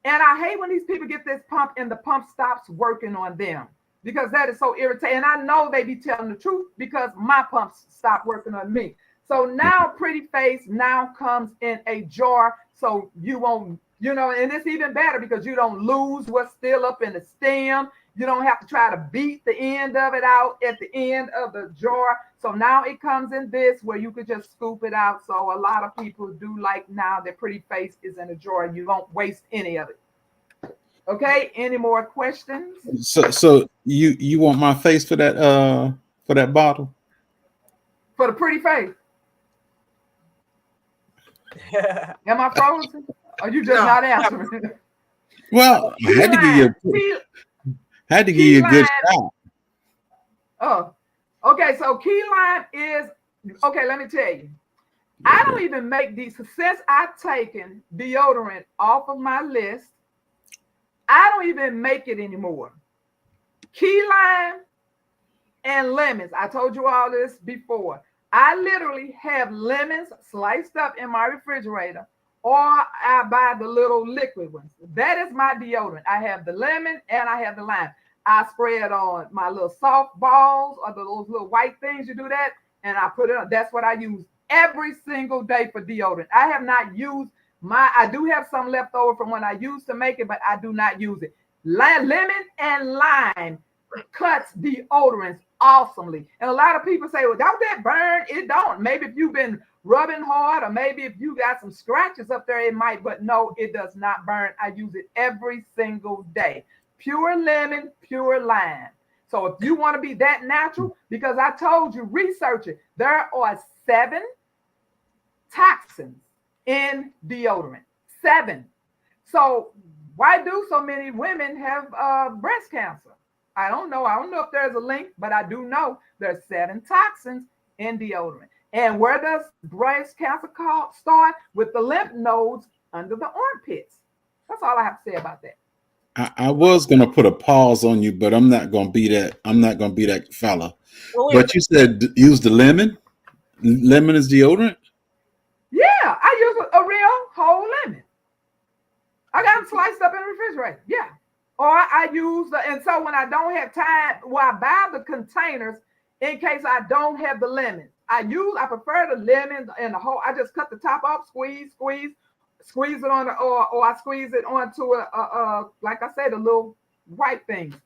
And I hate when these people get this pump and the pump stops working on them because that is so irritating. And I know they be telling the truth because my pumps stopped working on me. So now Pretty Face now comes in a jar so you won't, and it's even better because you don't lose what's still up in the stem. You don't have to try to beat the end of it out at the end of the jar. So now it comes in this where you could just scoop it out. So a lot of people do like now that Pretty Face is in a jar and you won't waste any of it. Okay, any more questions? So you want my face for that bottle? For the Pretty Face? Am I frozen? Or you just not answering? Well, I had to give you a good shot. Oh, okay. So key lime is okay. Let me tell you, I don't even make these. Since I've taken deodorant off of my list, I don't even make it anymore. Key lime and lemons. I told you all this before. I literally have lemons sliced up in my refrigerator, or I buy the little liquid ones. That is my deodorant. I have the lemon and I have the lime. I spray it on my little soft balls or those little white things. You do that, and I put it on. That's what I use every single day for deodorant. I have not used I do have some left over from when I used to make it, but I do not use it. Lemon and lime cuts deodorants awesomely. And a lot of people say, well, don't that burn? It don't. Maybe if you've been rubbing hard, or maybe if you got some scratches up there, it might, but no, it does not burn. I use it every single day. Pure lemon, pure lime. So if you want to be that natural, because I told you, research it. There are 7 toxins in deodorant. 7. So why do so many women have breast cancer? I don't know. I don't know if there's a link, but I do know there's 7 toxins in deodorant. And where does breast cancer start? With the lymph nodes under the armpits. That's all I have to say about that. I was gonna put a pause on you, but I'm not gonna be that. I'm not gonna be that fella. But you said use the lemon. Lemon is deodorant. Yeah, I use a real whole lemon. I got them sliced up in the refrigerator. Yeah. Or I use and so when I don't have time, well, I buy the containers in case I don't have the lemon. I prefer the lemon and the whole. I just cut the top off, squeeze it on, or I squeeze it onto like I said, the little white things.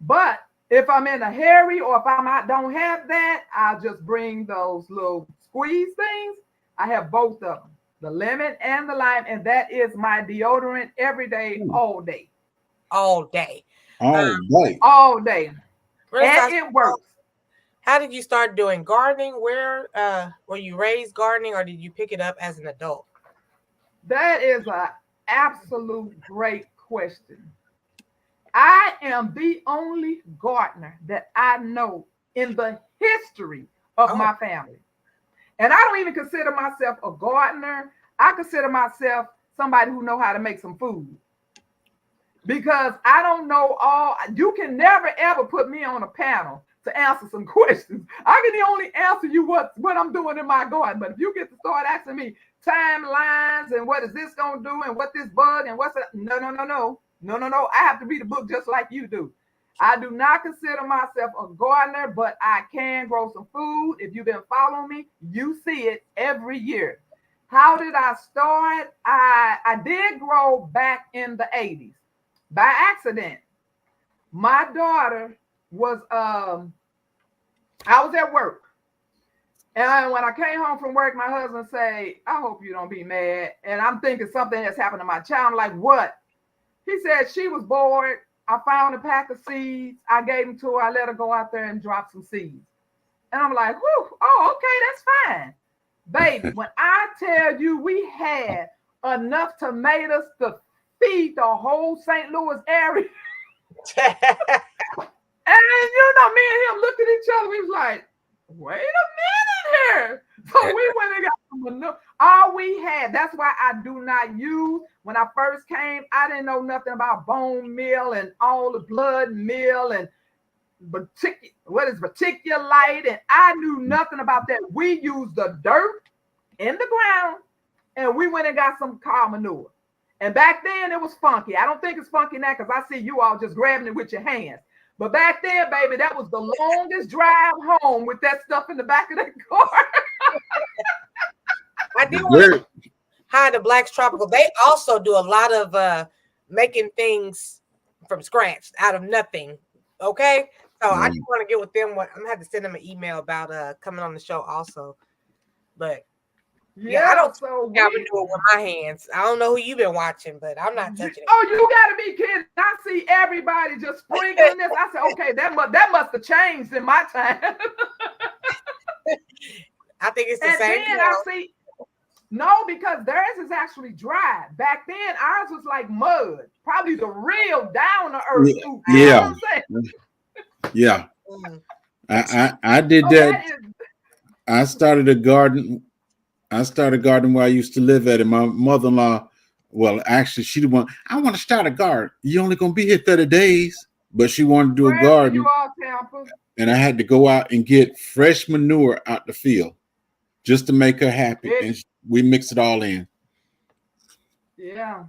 But if I'm in a hurry or if I don't have that, I'll just bring those little squeeze things. I have both of them, the lemon and the lime, and that is my deodorant every day, all day. All day. All day. And it works. How did you start doing gardening? Where were you raised gardening, or did you pick it up as an adult? That is an absolute great question. I am the only gardener that I know in the history of my family. And I don't even consider myself a gardener. I consider myself somebody who knows how to make some food. Because I don't know you can never ever put me on a panel to answer some questions. I can only answer you what I'm doing in my garden. But if you get to start asking me timelines and what is this going to do and what this bug and what's that, no. I have to read the book just like you do. I do not consider myself a gardener, but I can grow some food. If you've been following me, you see it every year. How did I start? I did grow back in the 80s by accident. My daughter was, I was at work. And when I came home from work, my husband said, I hope you don't be mad. And I'm thinking something has happened to my child. I'm like, what? He said she was bored. I found a pack of seeds. I gave them to her. I let her go out there and drop some seeds. And I'm like, whew, oh, okay, that's fine. Baby, when I tell you we had enough tomatoes to feed the whole St. Louis area. And you know, me and him looked at each other. We was like, wait a minute here. So we went and got some manure. All we had, that's why I do not use. When I first came, I didn't know nothing about bone meal and all the blood meal and what is verticulite, and I knew nothing about that. We used the dirt in the ground, and we went and got some cow manure. And back then it was funky. I don't think it's funky now because I see you all just grabbing it with your hands. But back then, baby, that was the longest drive home with that stuff in the back of that car. I do want to hide the Black's Tropical. They also do a lot of making things from scratch out of nothing. Okay. So I just want to get with them. I'm gonna have to send them an email about coming on the show also. But yeah, I don't do it with my hands. I don't know who you've been watching, but I'm not touching it. Oh, you gotta be kidding. I see everybody just sprinkling this. I said, okay, that must have changed in my time. I think it's the same. And then I see no, because theirs is actually dry. Back then, ours was like mud, probably the real down to earth. Yeah. Yeah. I did that. I started a garden. Where I used to live at, and my mother-in-law, well, actually, she didn't want. I want to start a garden. You're only gonna be here 30 days, but she wanted to do a garden. And I had to go out and get fresh manure out the field. just to make her happy, and we mix it all in. Yeah.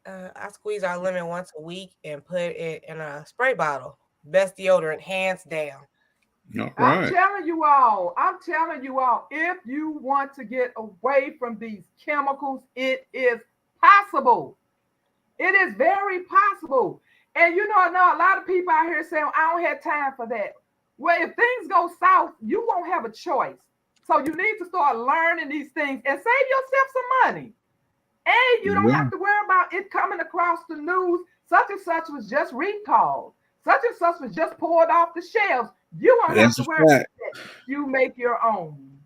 I squeeze our lemon once a week and put it in a spray bottle. Best deodorant, hands down. All I'm right. telling you all, if you want to get away from these chemicals, it is possible. It is very possible. And I know a lot of people out here saying, I don't have time for that. Well, if things go south, you won't have a choice. So you need to start learning these things and save yourself some money. And you don't Yeah, have to worry about it coming across the news. Such and such was just recalled. Such and such was just pulled off the shelves. You won't have that's to a worry about fact. that. You make your own.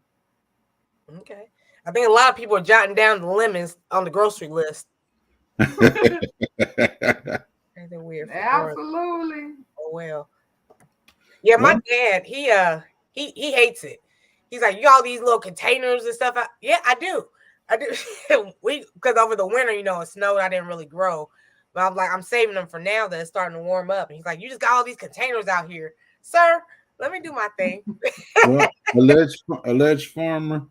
Okay. I think a lot of people are jotting down the lemons on the grocery list. Anything weird for growing. Absolutely. Oh well. Yeah, my Well, dad, he hates it. He's like, you got all these little containers and stuff. Yeah, I do. I do. Because over the winter, it snowed. I didn't really grow. But I'm like, I'm saving them for now that it's starting to warm up. And he's like, you just got all these containers out here. Sir, let me do my thing. well, alleged farmer.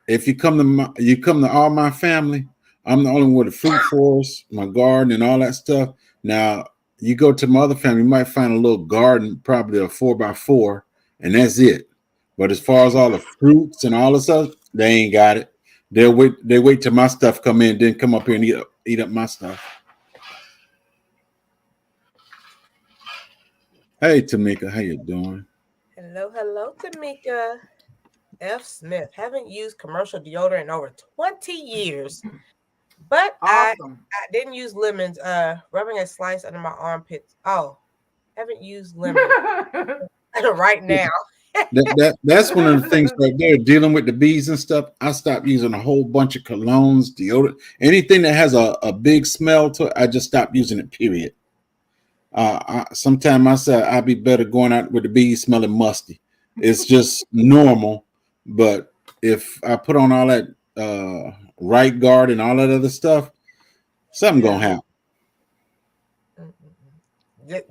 If you come to all my family, I'm the only one with a fruit forest, my garden, and all that stuff. Now you go to my other family, you might find a little garden, probably a 4x4, and that's it. But as far as all the fruits and all the stuff, they ain't got it. They wait till my stuff come in, then come up here and eat up my stuff. Hey Tamika, how you doing? Hello, Tamika. F. Smith. Haven't used commercial deodorant in over 20 years. But Awesome. I didn't use lemons. Rubbing a slice under my armpits. Oh, haven't used lemons right now. That's one of the things right there. Dealing with the bees and stuff, I stopped using a whole bunch of colognes, deodorant, anything that has a big smell to it. I just stopped using it. Period. Sometimes I say I'd be better going out with the bees smelling musty. It's just normal. But if I put on all that right guard and all that other stuff, something gonna happen.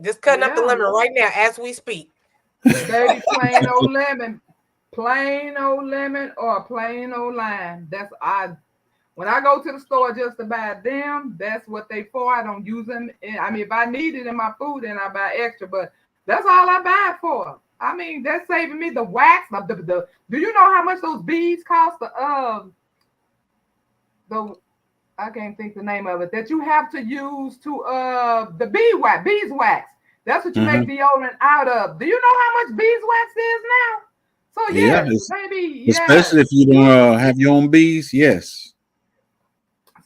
Just cutting up the lemon right now as we speak. Baby, plain old lemon. Plain old lemon or plain old lime. When I go to the store just to buy them, that's what they for. I don't use them. I mean, if I need it in my food, then I buy extra, but that's all I buy it for. I mean, that's saving me the wax. Do you know how much those beads cost? I can't think the name of it that you have to use to the beeswax. That's what you make deodorant out of. Do you know how much beeswax is now? So yes, baby, yes. Especially if you don't have your own bees, yes.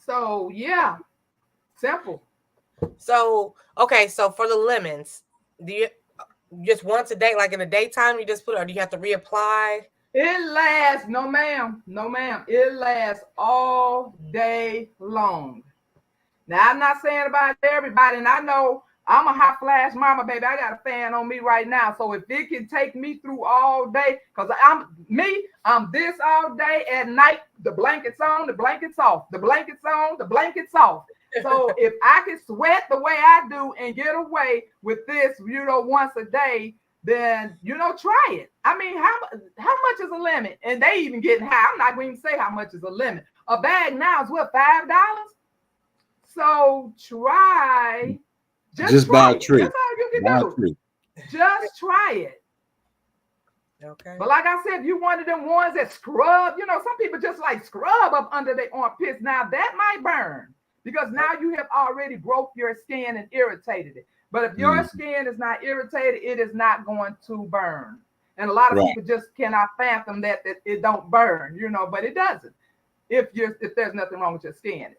So yeah, simple. So okay, so for the lemons, do you just once a day, like in the daytime, you just put it, or do you have to reapply? It lasts, no ma'am, no ma'am. It lasts all day long. Now I'm not saying about everybody, and I know I'm a hot flash mama, baby. I got a fan on me right now. So if it can take me through all day, because I'm this all day. At night, the blanket's on, the blanket's off, the blanket's on, the blanket's off. So if I can sweat the way I do and get away with this, once a day, then try it. I mean, how much is a lemon? And they even getting high. I'm not going to even say how much is a lemon. A bag now is what, $5? So try. Just buy a tree. That's all you can do. Just try it. Okay. But like I said, if you one of them ones that scrub, some people just like scrub up under their armpits. Now that might burn because now you have already broke your skin and irritated it. But if your skin is not irritated, it is not going to burn. And a lot of people just cannot fathom that it don't burn, but it doesn't. If there's nothing wrong with your skin.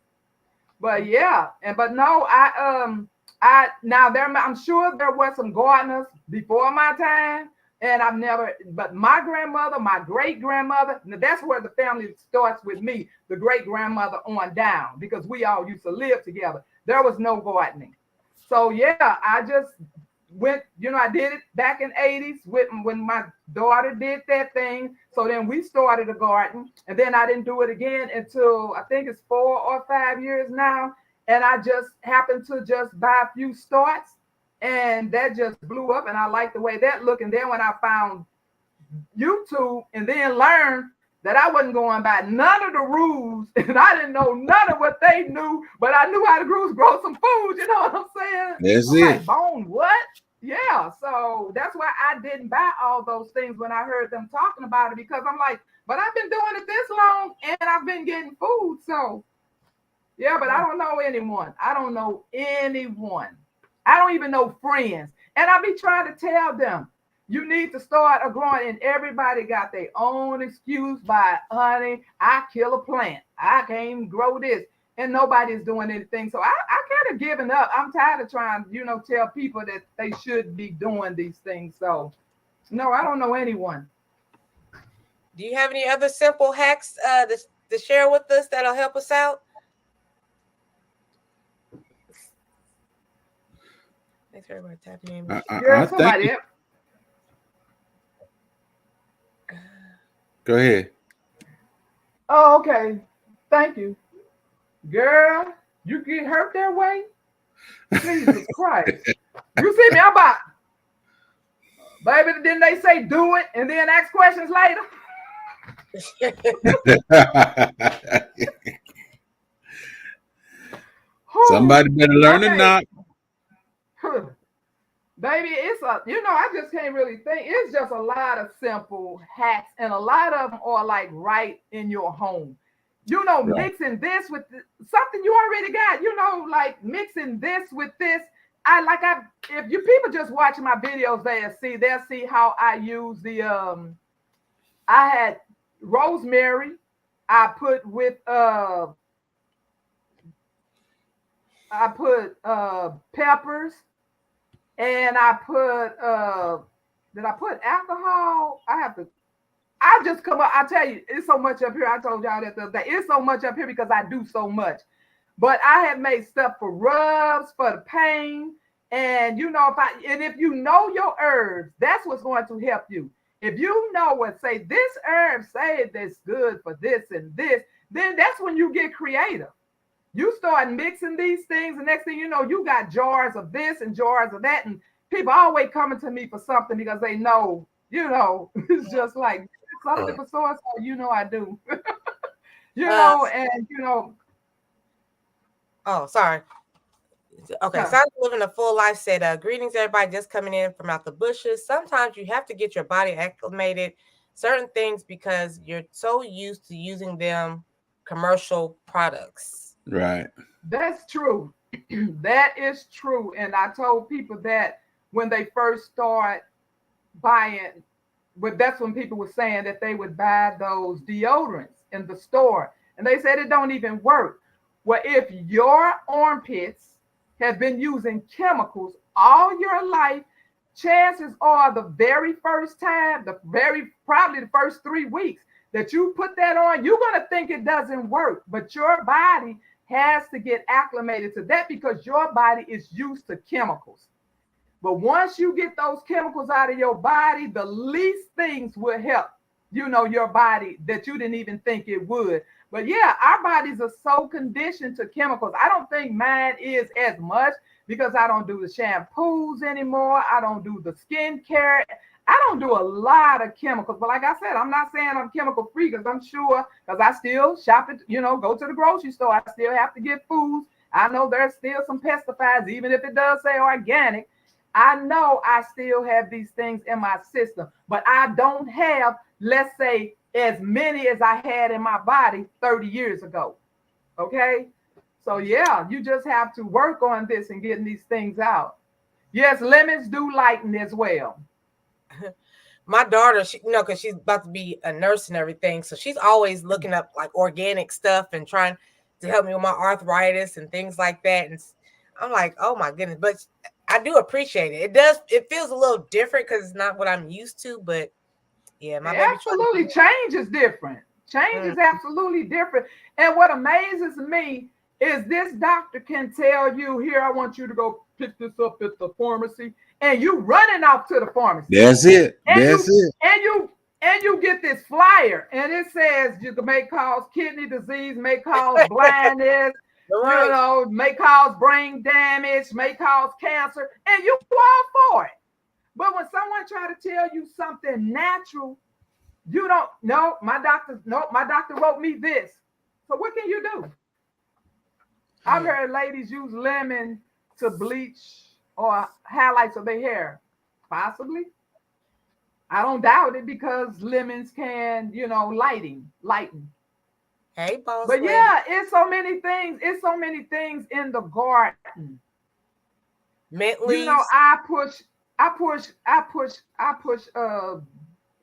But yeah, but no, I'm sure there were some gardeners before my time, and but my grandmother, my great grandmother, that's where the family starts with me, the great grandmother on down, because we all used to live together. There was no gardening. So yeah, I just went, I did it back in 80s when my daughter did that thing. So then we started a garden, and then I didn't do it again until I think it's 4 or 5 years now. And I just happened to just buy a few starts, and that just blew up, and I like the way that looked. And then when I found YouTube and then learned that I wasn't going by none of the rules and I didn't know none of what they knew, but I knew how to grow some food. You know what I'm saying? That's I'm it. like, bone, what? Yeah. So that's why I didn't buy all those things when I heard them talking about it, because I'm like, but I've been doing it this long and I've been getting food. So yeah, but I don't know anyone. I don't know anyone. I don't even know friends. And I be trying to tell them, you need to start a growing, and everybody got their own excuse by, honey, I kill a plant. I can't even grow this. And nobody's doing anything. So I kind of given up. I'm tired of trying, tell people that they should be doing these things. So no, I don't know anyone. Do you have any other simple hacks to share with us that'll help us out? Thanks for everybody tapping in. Girl, somebody else. Go ahead. Oh, okay. Thank you. Girl, you get hurt that way? Jesus Christ. You see me, I'm about, baby, didn't they say do it and then ask questions later? Somebody better learn to knock. Baby, I just can't really think. It's just a lot of simple hacks, and a lot of them are like right in your home. Right. Mixing this with something you already got, like mixing this with this. If you people just watching my videos, they'll see how I use the I had rosemary. I put peppers, and I put did I put alcohol? I just come up. I tell you, it's so much up here. I told y'all that the other day. It's so much up here because I do so much. But I have made stuff for rubs, for the pain. And if you know your herbs, that's what's going to help you. If you know what, say this herb, say that's good for this and this, then that's when you get creative. You start mixing these things, and next thing you know, you got jars of this and jars of that. And people always coming to me for something because they know, it's just like something for so-and-so, I do. Oh, sorry. Okay, so I'm living a full life said, greetings, everybody just coming in from out the bushes. Sometimes you have to get your body acclimated certain things because you're so used to using them commercial products. Right. That's true. That is true. And I told people that when they first start buying, but that's when people were saying that they would buy those deodorants in the store. And they said it don't even work. Well, if your armpits have been using chemicals all your life, chances are the very first time, probably the first 3 weeks that you put that on, you're going to think it doesn't work. But your body has to get acclimated to that because your body is used to chemicals. But once you get those chemicals out of your body, the least things will help, your body that you didn't even think it would. But yeah, our bodies are so conditioned to chemicals. I don't think mine is as much because I don't do the shampoos anymore. I don't do the skincare. I don't do a lot of chemicals. But like I said, I'm not saying I'm chemical free because I'm sure, because I still shop it, go to the grocery store. I still have to get foods. I know there's still some pesticides, even if it does say organic. I know I still have these things in my system, but I don't have, let's say, as many as I had in my body 30 years ago. Okay? So yeah, you just have to work on this and getting these things out. Yes, lemons do lighten as well. My daughter, because she's about to be a nurse and everything, so she's always looking up like organic stuff and trying to help me with my arthritis and things like that. And I'm like, oh my goodness, but I do appreciate it. It feels a little different because it's not what I'm used to, but yeah, my baby. Absolutely, change is different. Change is absolutely different. And what amazes me is this doctor can tell you, here, I want you to go pick this up at the pharmacy, and you running off to the pharmacy. That's it. And you get this flyer, and it says you may cause kidney disease, may cause blindness, may cause brain damage, may cause cancer, and you fall for it. But when someone try to tell you something natural, you don't know. My doctor wrote me this. So what can you do? I've heard ladies use lemon to bleach or highlights of their hair. Possibly. I don't doubt it because lemons can, lighten. Hey, boss But lady. yeah, it's so many things. It's so many things in the garden. Mint You know, leaves. I push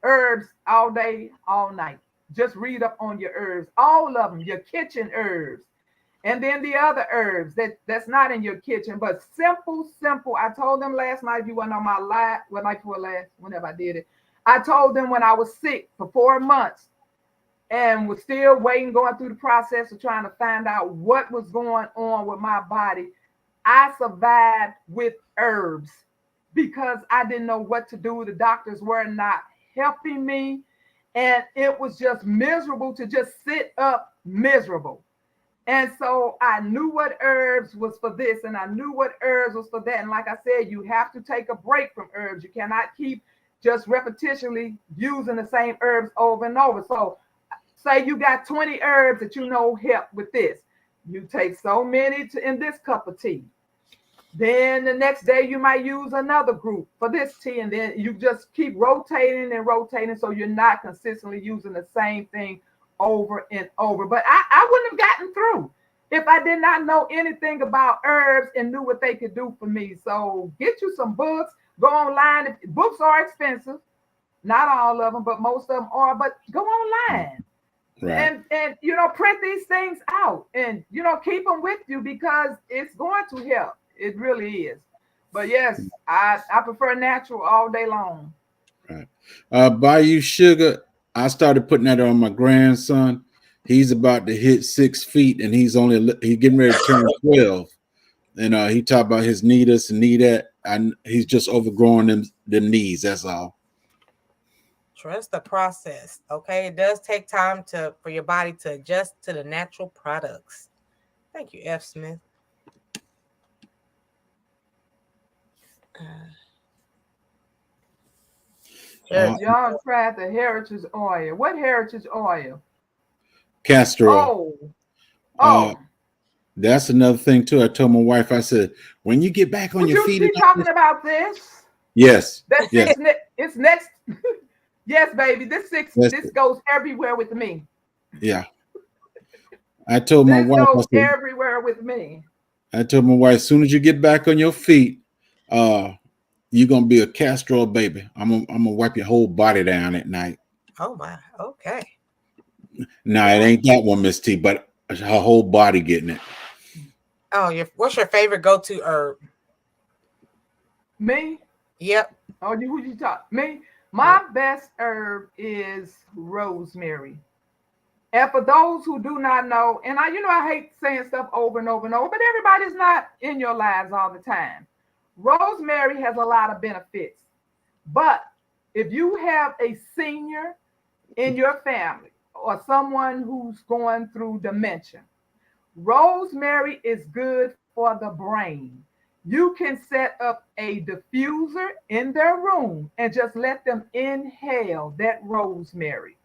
herbs all day, all night. Just read up on your herbs, all of them, your kitchen herbs. And then the other herbs that's not in your kitchen, but simple. I told them last night, you went on my live, well, night before last, whenever I did it. I told them when I was sick for 4 months and was still waiting, going through the process of trying to find out what was going on with my body. I survived with herbs because I didn't know what to do. The doctors were not helping me. And it was just miserable to just sit up miserable. And so I knew what herbs was for this, and I knew what herbs was for that. And like I said, you have to take a break from herbs. You cannot keep just repetitionally using the same herbs over and over. So say you got 20 herbs that you know help with this. You take so many in this cup of tea. Then the next day you might use another group for this tea, and then you just keep rotating and rotating so you're not consistently using the same thing over and over. But I wouldn't have gotten through if I did not know anything about herbs and knew what they could do for me. So get you some books, go online. Books are expensive, not all of them, but most of them are. But go online. Right. And print these things out and keep them with you because it's going to help. It really is. But yes, I prefer natural all day long. Right. Bayou Sugar, I started putting that on my grandson. He's about to hit 6 feet, and he's getting ready to turn 12. And he talked about his need this and need that, and he's just overgrowing them knees. That's all. Trust the process. Okay, it does take time for your body to adjust to the natural products. Thank you, F. Smith. Y'all tried the heritage oil. What heritage oil? Castor oil. Oh. That's another thing too. I told my wife, I said, when you get back on your feet. Would you be talking about this? Yes. Yes. It's next. Yes, baby. This goes everywhere with me. Yeah. I told my wife. This goes everywhere with me. I told my wife, as soon as you get back on your feet, you're gonna be a castor oil baby. I'm gonna wipe your whole body down at night. Oh my. Okay. No, it ain't that one, Miss T, but her whole body getting it. Oh, what's your favorite go-to herb? Me? Yep. Oh, who you talk? Me? My best herb is rosemary. And for those who do not know, and I hate saying stuff over and over and over, but everybody's not in your lives all the time. Rosemary has a lot of benefits. But if you have a senior in your family or someone who's going through dementia, rosemary is good for the brain. You can set up a diffuser in their room and just let them inhale that rosemary.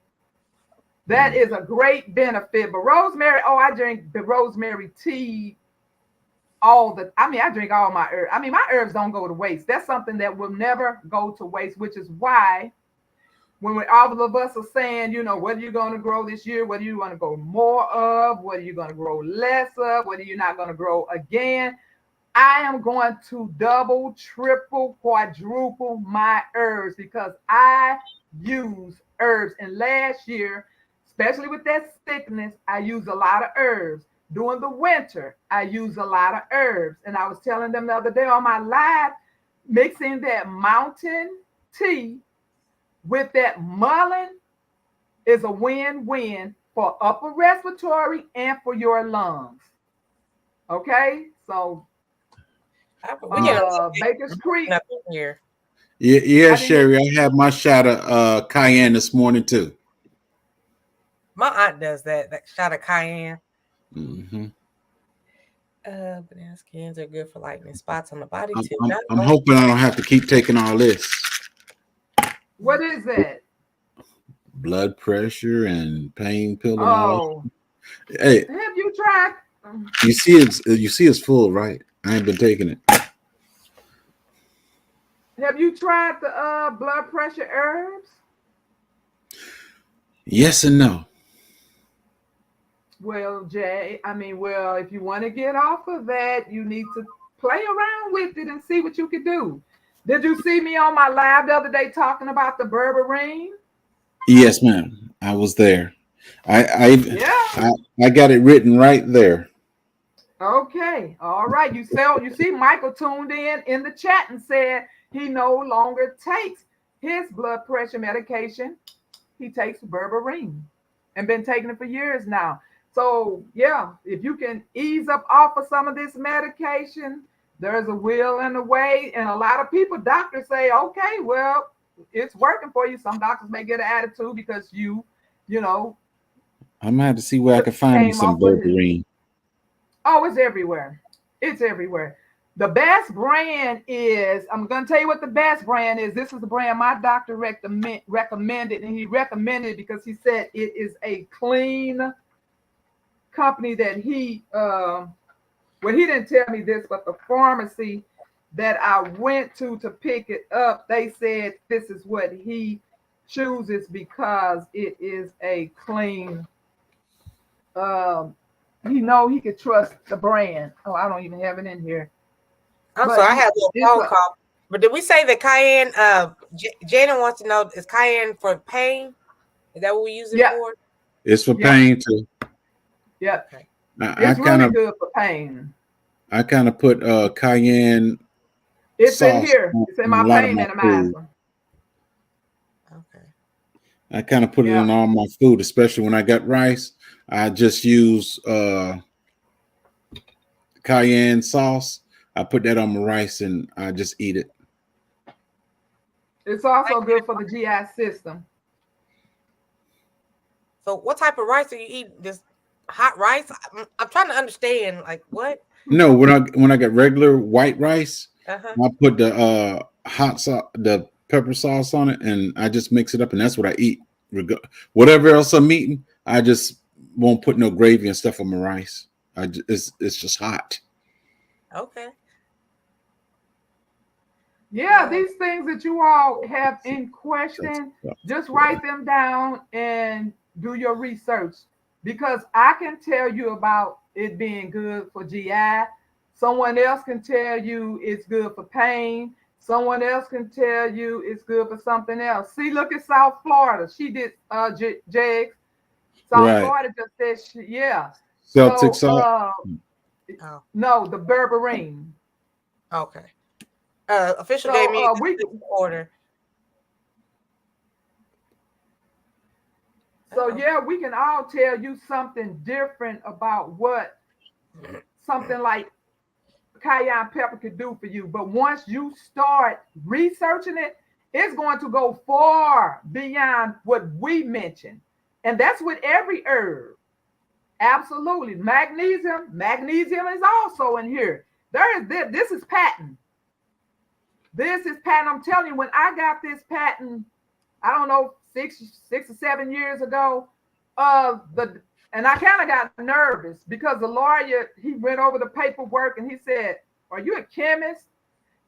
That is a great benefit. But rosemary, I drink the rosemary tea I drink all my herbs. My herbs don't go to waste. That's something that will never go to waste, which is why when all of us are saying, what are you going to grow this year? What are you going to grow more of? What are you going to grow less of? What are you not going to grow again? I am going to double, triple, quadruple my herbs because I use herbs. And last year, especially with that sickness, I used a lot of herbs. During the winter, I use a lot of herbs. And I was telling them the other day on my live, mixing that mountain tea with that mullein is a win-win for upper respiratory and for your lungs. Okay? So, Baker's Creek. Here. Yeah, Sherry, I had my shot of cayenne this morning too. My aunt does that shot of cayenne. Mm-hmm. Banana skins are good for lightening spots on the body I'm, too. I'm, Not I'm only hoping I don't have to keep taking all this What is that? blood pressure and pain pill and all. Oh, Hey, have you tried? you see it's full, right? I ain't been taking it. Have you tried the blood pressure herbs? Yes and no. Well, Jay, well, if you want to get off of that, you need to play around with it and see what you can do. Did you see me on my live the other day talking about the berberine? Yes, ma'am. I was there. I I Yeah. I, I got it written right there. Okay. All right. You see, Michael tuned in the chat and said he no longer takes his blood pressure medication. He takes berberine and been taking it for years now. So yeah, if you can ease up off of some of this medication, there's a will and a way. And a lot of people, doctors say, okay, well, it's working for you. Some doctors may get an attitude because you know, I'm gonna have to see where I can find me came some off with his. berberine. Oh, it's everywhere. It's everywhere. The best brand is, I'm going to tell you what the best brand is. This is the brand my doctor recommended, and he recommended it because he said it is a clean company that well, he didn't tell me this, but the pharmacy that I went to pick it up, they said this is what he chooses because it is a clean, um, he could trust the brand. Oh, I don't even have it in here. I'm But sorry, I had a little it's phone a, call. But did we say that cayenne? Jana wants to know: is cayenne for pain? Is that what we use it yeah, for? It's for yeah, pain too. yeah. Okay. I It's really kind of good for pain. I kind of put cayenne It's in sauce here. on It's in a my lot of pain my food. minimizer. Okay. I kind of put it Yeah. in all my food, especially when I got rice. I just use cayenne sauce. I put that on my rice and I just eat it. It's also good for the GI system. So, what type of rice are you eating? This hot rice? I'm trying to understand. Like what? No, when I get regular white rice, Uh-huh. I put the hot sauce, the pepper sauce on it, and I just mix it up, and that's what I eat. Whatever else I'm eating, I just won't put no gravy and stuff on my rice. It's just hot. Okay. Yeah, these things that you all have in That's, question, just write them down and do your research because I can tell you about it being good for GI. Someone else can tell you it's good for pain. Someone else can tell you it's good for something else. See, look at South Florida. She did Jags. South right. Florida just said yeah. Celtic So salt. Oh. no, the berberine. Okay. Official gave So me we this order. So yeah, we can all tell you something different about what something like cayenne pepper could do for you. But once you start researching it, it's going to go far beyond what we mentioned. And that's with every herb. Absolutely. Magnesium is also in here. This is patent. This is patent. I'm telling you, when I got this patent, I don't know, 6 or 7 years ago, the and I kind of got nervous because the lawyer, he went over the paperwork and he said, "Are you a chemist?"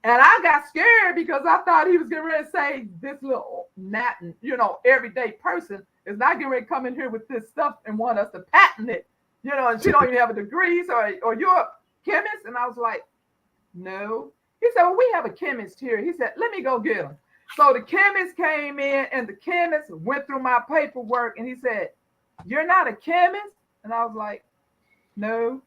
And I got scared because I thought he was getting ready to say this little not, everyday person is not getting ready to come in here with this stuff and want us to patent it, and she don't even have a degree, so or you're a chemist, and I was like, no. He said, well, we have a chemist here. He said, let me go get him. So the chemist came in and the chemist went through my paperwork and he said, you're not a chemist? And I was like, no.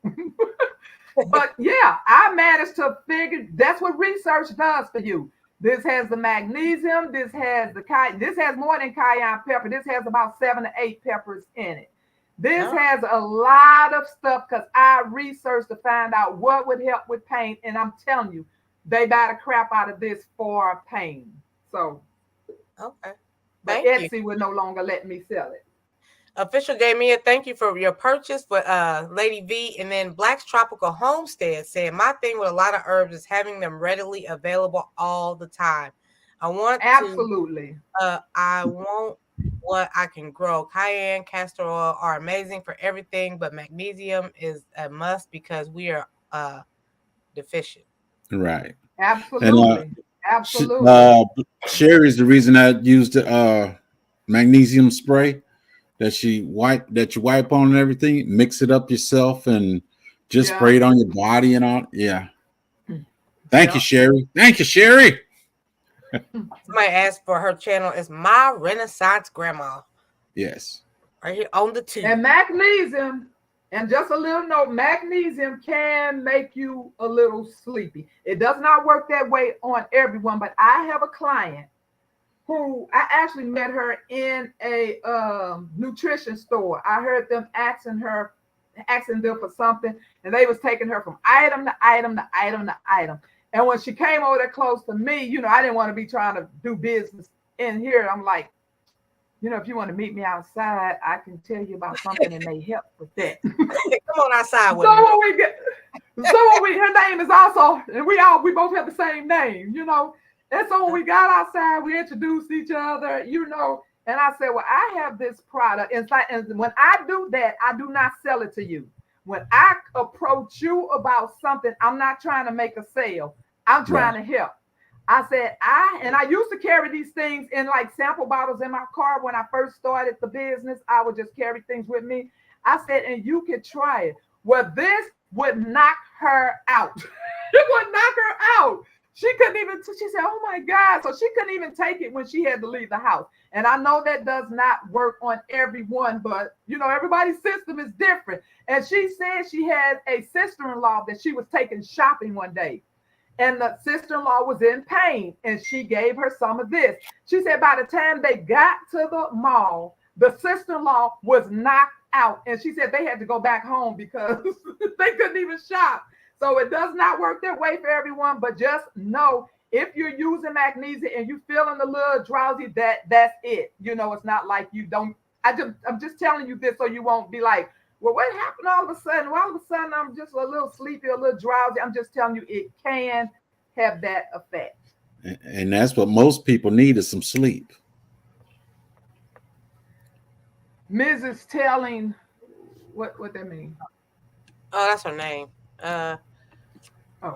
But yeah, I managed to figure that's what research does for you. This has the magnesium. This has this has more than cayenne pepper. This has about 7 to 8 peppers in it. This has a lot of stuff because I researched to find out what would help with pain. And I'm telling you, they buy the crap out of this for pain. So, Okay. but Thank you. Etsy will no longer let me sell it. Official gave me a thank you for your purchase for Lady V. And then Black's Tropical Homestead said, my thing with a lot of herbs is having them readily available all the time. I want Absolutely. I want what I can grow. Cayenne, castor oil are amazing for everything, but magnesium is a must because we are deficient. Right. Absolutely. And Absolutely. Sherry is the reason I used magnesium spray that you wipe on and everything. Mix it up yourself and just Yeah. spray it on your body and all. Yeah. Thank you, Yeah. Sherry. Thank you, Sherry. Somebody asked for her channel. It's My Renaissance Grandma. Yes. Right here on the tube. And magnesium, and just a little note, magnesium can make you a little sleepy. It does not work that way on everyone, but I have a client who I actually met her in a nutrition store. I heard them asking them for something, and they was taking her from item to item to item to item. And when she came over there close to me, I didn't want to be trying to do business in here. I'm like, if you want to meet me outside, I can tell you about something that may help with that. Come on outside with so me. Her name is also, and we both have the same name, And so when we got outside, we introduced each other, and I said, well, I have this product. And when I do that, I do not sell it to you. When I approach you about something, I'm not trying to make a sale. I'm trying to help. I said, I used to carry these things in like sample bottles in my car when I first started the business. I would just carry things with me. I said, and you could try it. Well, this would knock her out. It would knock her out. She said, oh my God. So she couldn't even take it when she had to leave the house. And I know that does not work on everyone, but everybody's system is different. And she said she had a sister-in-law that she was taking shopping one day. And the sister-in-law was in pain, and she gave her some of this. She said by the time they got to the mall, the sister-in-law was knocked out. And she said they had to go back home because they couldn't even shop. So it does not work that way for everyone, but just know if you're using magnesium and you're feeling a little drowsy, that's it. It's not like you don't. I'm just telling you this so you won't be like, well, what happened all of a sudden? Well, all of a sudden, I'm just a little sleepy, a little drowsy. I'm just telling you, it can have that effect. And that's what most people need is some sleep. Mrs. Telling, what that mean? Oh, that's her name. I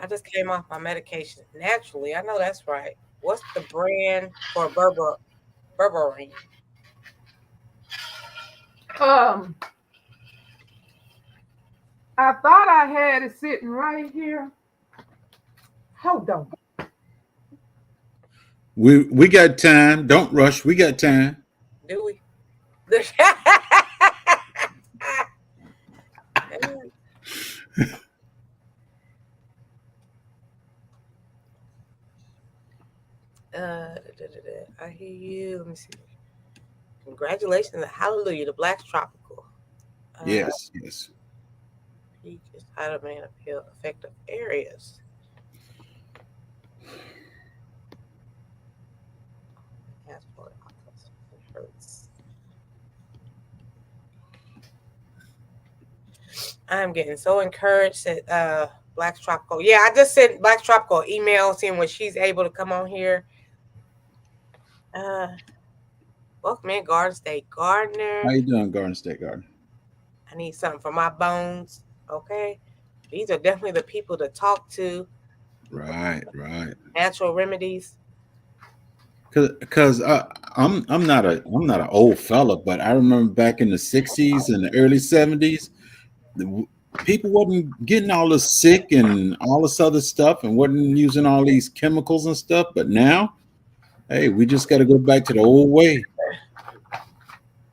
just came off my medication naturally. I know that's right. What's the brand for berberine? I thought I had it sitting right here. Hold on. We got time. Don't rush. We got time. Do we? I hear you. Let me see. Congratulations. Hallelujah. The Black's Tropical. Yes. Peak is vitamin appeal effective areas. I'm getting so encouraged that Black's Tropical. Yeah, I just sent Black's Tropical an email seeing when she's able to come on here. Welcome in, Garden State Gardener. How you doing, Garden State Gardener? I need something for my bones. Okay, these are definitely the people to talk to. Right. Natural remedies. Because I'm not an old fella, but I remember back in the 60s and the early 70s, people wasn't getting all this sick and all this other stuff and wasn't using all these chemicals and stuff. But now, hey, we just got to go back to the old way.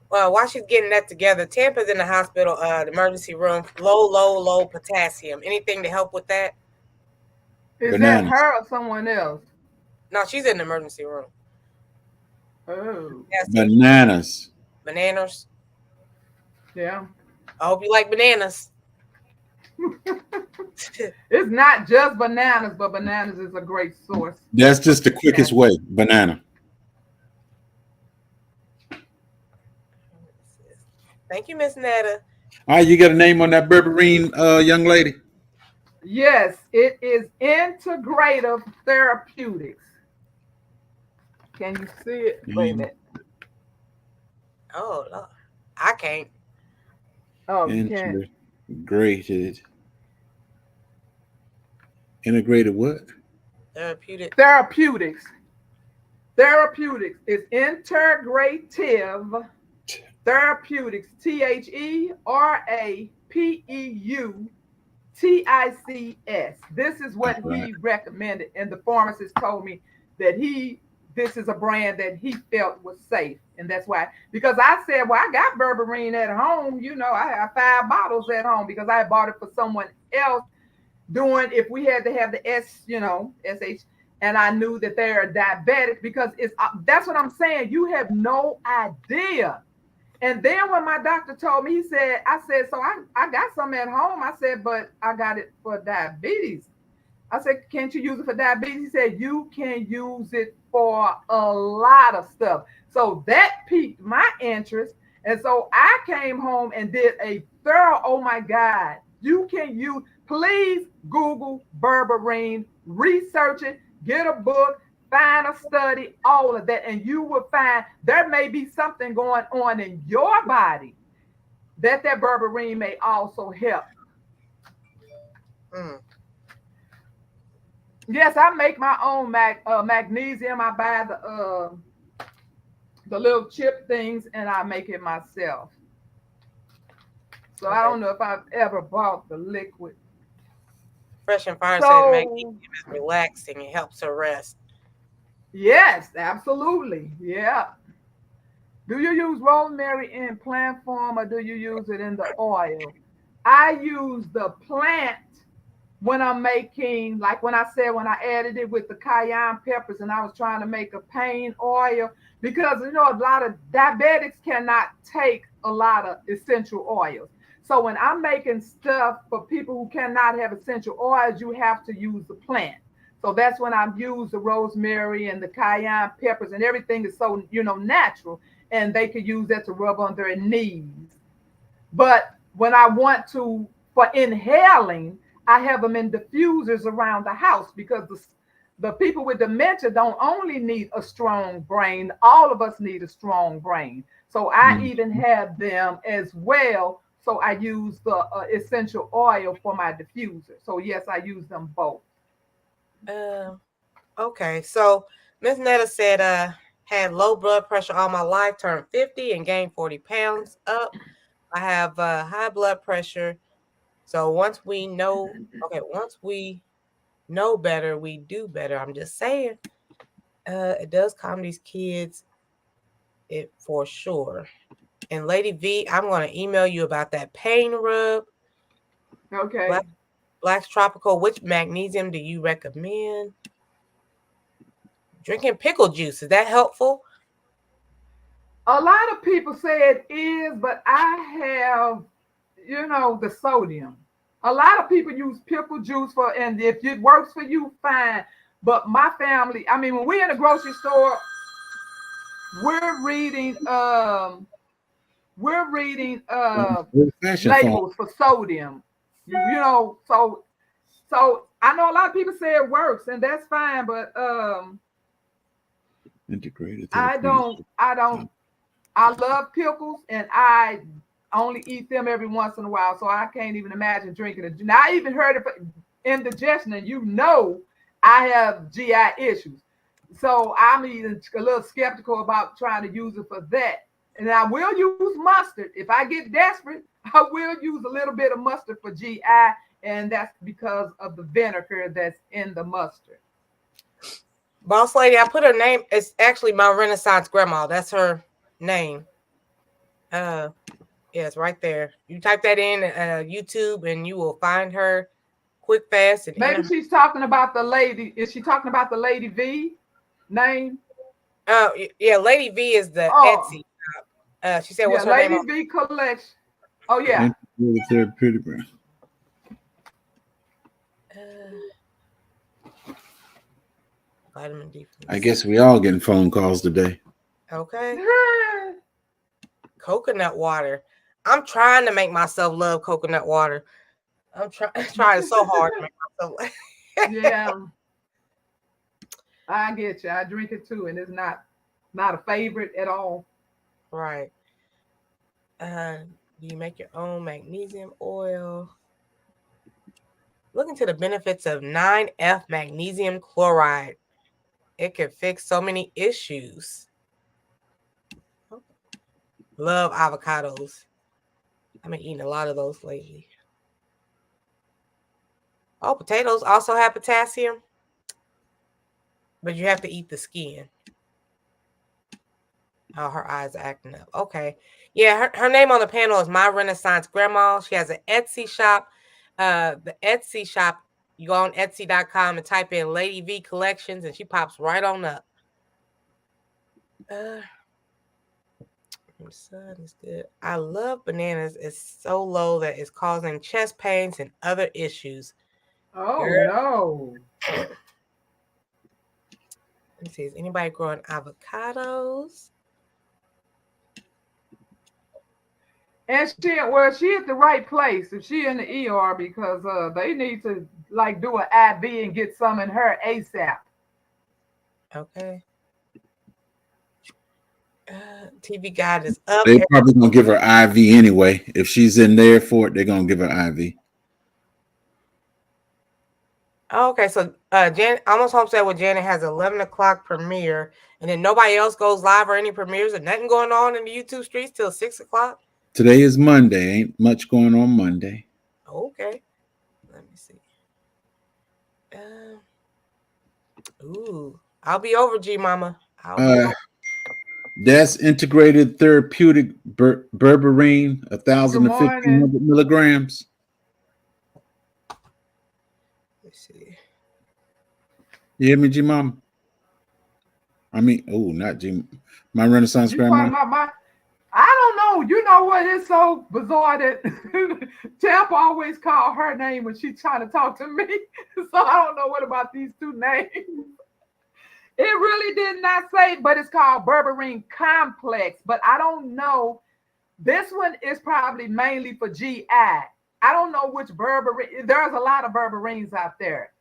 Well, while she's getting that together, Tampa's in the hospital, the emergency room, low potassium. Anything to help with that? Is Bananas. That her or someone else? No, she's in the emergency room. Oh. Bananas. Bananas? Yeah. I hope you like bananas. It's not just bananas, but bananas is a great source. That's just the quickest way. Banana. Thank you, Miss Netta. All right, you got a name on that berberine, young lady? Yes, it is integrative therapeutics. Can you see it? Wait a minute. Oh, Lord. I can't. Oh, you can't. Integrated. Integrated what? Therapeutic. Therapeutics. Therapeutics is integrative therapeutics. THERAPEUTICS. This is All what right. he recommended, and the pharmacist told me that this is a brand that he felt was safe, and that's why. Because I said, well, I got berberine at home. I have 5 bottles at home because I bought it for someone else. Doing if we had to have the SH, and I knew that they're diabetic because that's what I'm saying. You have no idea. And then when my doctor told me, I said, so I got some at home. I said, but I got it for diabetes. I said, can't you use it for diabetes? He said, you can use it for a lot of stuff. So that piqued my interest. And so I came home and did a thorough, oh my God, you can use, please Google berberine, research it, get a book, find a study, all of that, and you will find there may be something going on in your body that berberine may also help. Mm. Yes, I make my own magnesium. I buy the little chip things and I make it myself. So I don't know if I've ever bought the liquid. Fresh and Fire said magnesium So is relaxing. It helps her rest. yes, absolutely. Yeah. Do you use rosemary in plant form or do you use it in the oil? I use the plant when I'm making, like when I said, when I added it with the cayenne peppers and I was trying to make a pain oil, because a lot of diabetics cannot take a lot of essential oils. So when I'm making stuff for people who cannot have essential oils, you have to use the plant. So that's when I use the rosemary and the cayenne peppers, and everything is so natural, and they could use that to rub on their knees. But when I want to, for inhaling, I have them in diffusers around the house because the people with dementia don't only need a strong brain. All of us need a strong brain. So I even have them as well. So I use the essential oil for my diffuser. So yes, I use them both. Okay. So Miss Netta said, had low blood pressure all my life, turned 50 and gained 40 pounds up. I have high blood pressure. So once we know better, we do better. I'm just saying. It does calm these kids, it for sure. And Lady V, I'm going to email you about that pain rub. Okay. Black's Tropical. Which magnesium do you recommend? Drinking pickle juice, is that helpful? A lot of people say it is, but I have, the sodium. A lot of people use pickle juice and if it works for you, fine. But my family, I mean, when we're in the grocery store, we're reading Fashion labels for sodium. So I know a lot of people say it works, and that's fine, but integrated. I love pickles, and I only eat them every once in a while, so I can't even imagine drinking it. Now, I even heard of indigestion, and I have GI issues. So I'm even a little skeptical about trying to use it for that. And I will use mustard. If I get desperate, I will use a little bit of mustard for GI, and that's because of the vinegar that's in the mustard. Boss Lady, I put her name. It's actually my Renaissance grandma. That's her name. Yeah, it's right there. You type that in YouTube and you will find her quick, fast, and maybe she's talking about the lady. Is she talking about the Lady V name? Oh, yeah, Lady V is the Etsy. She said, "What's her Lady name?" V collection. Oh yeah. Therapeutic brand. Vitamin D. I guess we all getting phone calls today. Okay. Coconut water. I'm trying to make myself love coconut water. I'm trying so hard to make myself. Yeah, I get you. I drink it too, and it's not a favorite at all. Right. Do you make your own magnesium oil? Look into the benefits of 9F magnesium chloride. It can fix so many issues. Love avocados. I've been eating a lot of those lately. Oh, potatoes also have potassium, but you have to eat the skin. Oh, her eyes are acting up. Okay. Yeah, her name on the panel is My Renaissance Grandma. She has an Etsy shop. The Etsy shop, you go on Etsy.com and type in Lady V Collections, and she pops right on up. The sun is good. I love bananas. It's so low that it's causing chest pains and other issues. Oh Girl. no. Let me see. Is anybody growing avocados? And she at the right place if she in the ER because they need to like do an IV and get some in her ASAP. Okay. TV Guide is up. They probably gonna give her IV anyway. If she's in there for it, they're gonna give her IV. Okay, so Jan Almost Home said with Janet has 11 o'clock premiere, and then nobody else goes live or any premieres or nothing going on in the YouTube streets till 6 o'clock. Today is Monday. Ain't much going on Monday. Okay, let me see. I'll be over, G Mama. I'll be over. That's integrated therapeutic berberine, 1,000 to 1,500 milligrams. Let's see. You hear me, G Mom? I mean, not G. My Renaissance Grandma. I don't know. You know what? It's so bizarre that Tampa always call her name when she's trying to talk to me. So I don't know what about these two names. It really did not say, but it's called berberine complex. But I don't know. This one is probably mainly for GI. I don't know which berberine. There's a lot of berberines out there.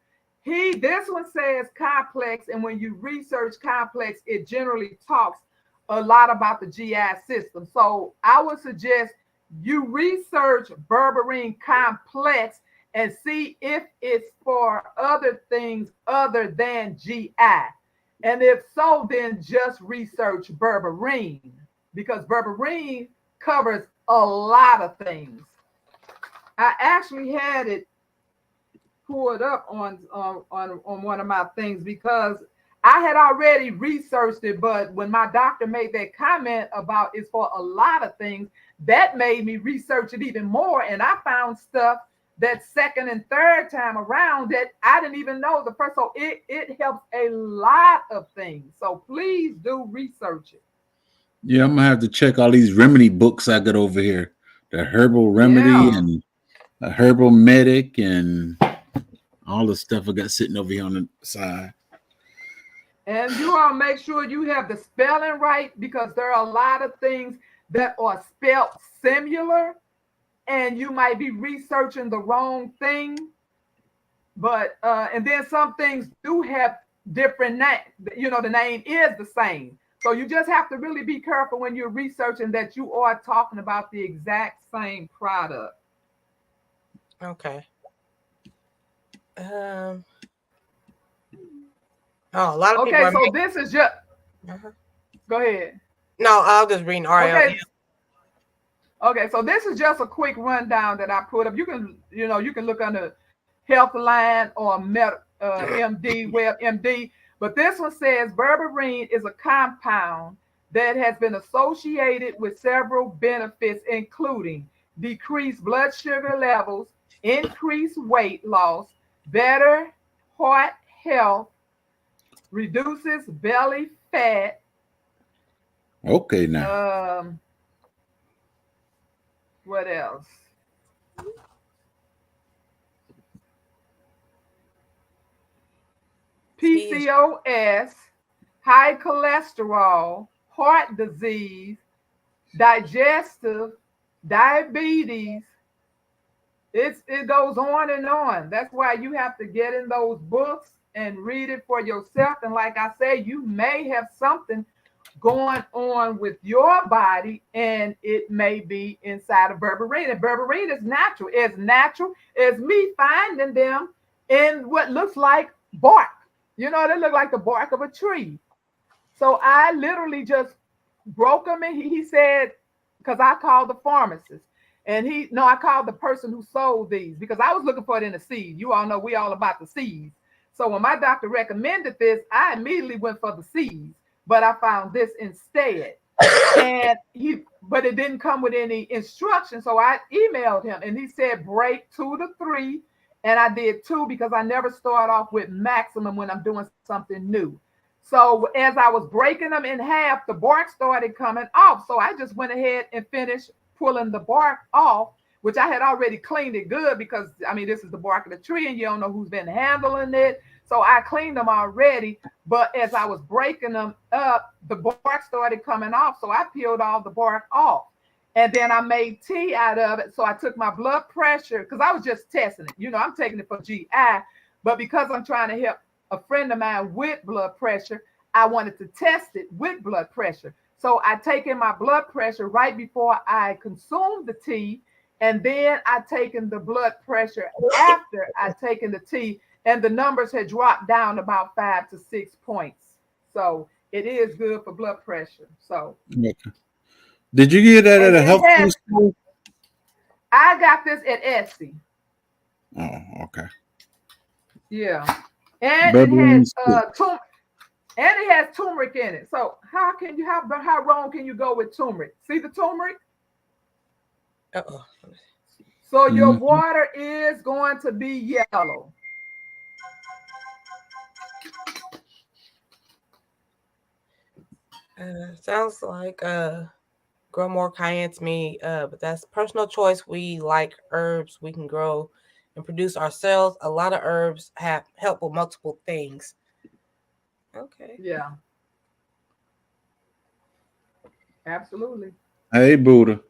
This one says complex, and when you research complex, it generally talks a lot about the GI system. So I would suggest you research berberine complex and see if it's for other things other than GI. And if so, then just research berberine because berberine covers a lot of things. I actually had it pulled up on one of my things because I had already researched it, but when my doctor made that comment about it's for a lot of things, that made me research it even more. And I found stuff that second and third time around that I didn't even know the first. So it helps a lot of things. So please do research it. Yeah, I'm gonna have to check all these remedy books I got over here. The herbal remedy and a herbal medic and all the stuff I got sitting over here on the side. And you all make sure you have the spelling right because there are a lot of things that are spelled similar and you might be researching the wrong thing. But and then some things do have different names. You know, the name is the same. So you just have to really be careful when you're researching that you are talking about the exact same product. Okay. A lot of people. Okay, so this is just. Go ahead. No, I'll just read RL. Okay, so this is just a quick rundown that I put up. You can look under Healthline or MD, WebMD. But this one says berberine is a compound that has been associated with several benefits, including decreased blood sugar levels, increased weight loss, better heart health, reduces belly fat. Okay, now. What else? PCOS, high cholesterol, heart disease, digestive diabetes. It goes on and on. That's why you have to get in those books and read it for yourself. And like I said, you may have something going on with your body, and it may be inside of berberine. And berberine is natural as me finding them in what looks like bark. You know, they look like the bark of a tree. So I literally just broke them, and he said, because I called the pharmacist, and I called the person who sold these because I was looking for it in a seed. You all know we all about the seeds. So when my doctor recommended this, I immediately went for the seeds, but I found this instead. And but it didn't come with any instructions. So I emailed him, and he said break 2 to 3. And I did 2 because I never start off with maximum when I'm doing something new. So as I was breaking them in half, the bark started coming off. So I just went ahead and finished pulling the bark off, which I had already cleaned it good because, I mean, this is the bark of the tree and you don't know who's been handling it. So I cleaned them already. But as I was breaking them up, the bark started coming off. So I peeled all the bark off. And then I made tea out of it. So I took my blood pressure because I was just testing it. You know, I'm taking it for GI. But because I'm trying to help a friend of mine with blood pressure, I wanted to test it with blood pressure. So I taken my blood pressure right before I consumed the tea, and then I taken the blood pressure after I taken the tea, and the numbers had dropped down about 5 to 6 points. So it is good for blood pressure. So Okay. Did you get that at a health food store? I got this at Etsy. Oh, okay. Yeah. And it has turmeric in it. So how wrong can you go with turmeric? See the turmeric? Uh-oh. So your water is going to be yellow. Sounds like grow more cayenne to me, but that's personal choice. We like herbs we can grow and produce ourselves. A lot of herbs have help with multiple things. Okay. Yeah. Absolutely. Hey, Buddha.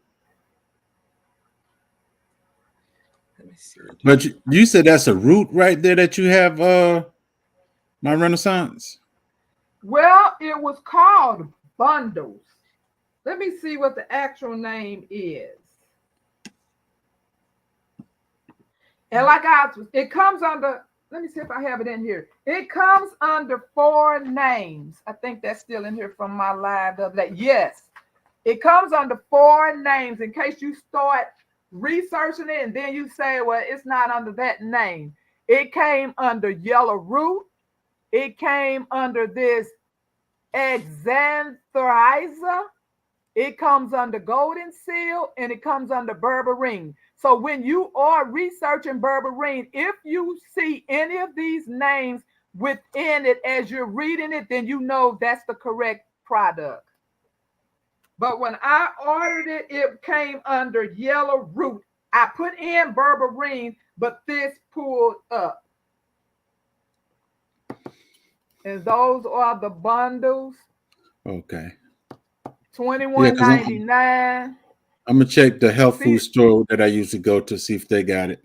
Let me see. But you said that's a root right there that you have, my Renaissance? Well, it was called bundles. Let me see what the actual name is. And it comes under, let me see if I have it in here. It comes under 4 names. I think that's still in here from my live of that. Yes, it comes under 4 names in case you start researching it and then you say, well, it's not under that name. It came under yellow root. It came under this exantherizer. It comes under golden seal, and it comes under berberine. So when you are researching berberine, if you see any of these names within it as you're reading it, then you know that's the correct product. But when I ordered it, it came under yellow root. I put in berberine, but this pulled up. And those are the bundles. Okay. $21.99. I'm gonna check the health food store that I usually go to, see if they got it.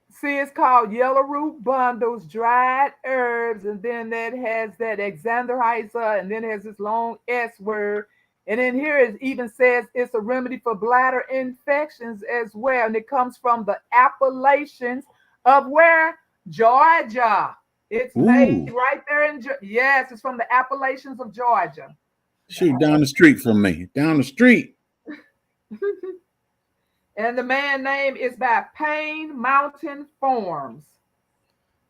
See, it's called yellow root bundles, dried herbs, and then that has that exantherizer, and then it has this long S word. And in here it even says it's a remedy for bladder infections as well. And it comes from the Appalachians of where? Georgia. It's made right there in yes, it's from the Appalachians of Georgia. Shoot, down the street from me. Down the street. And the man name is by Payne Mountain Farms.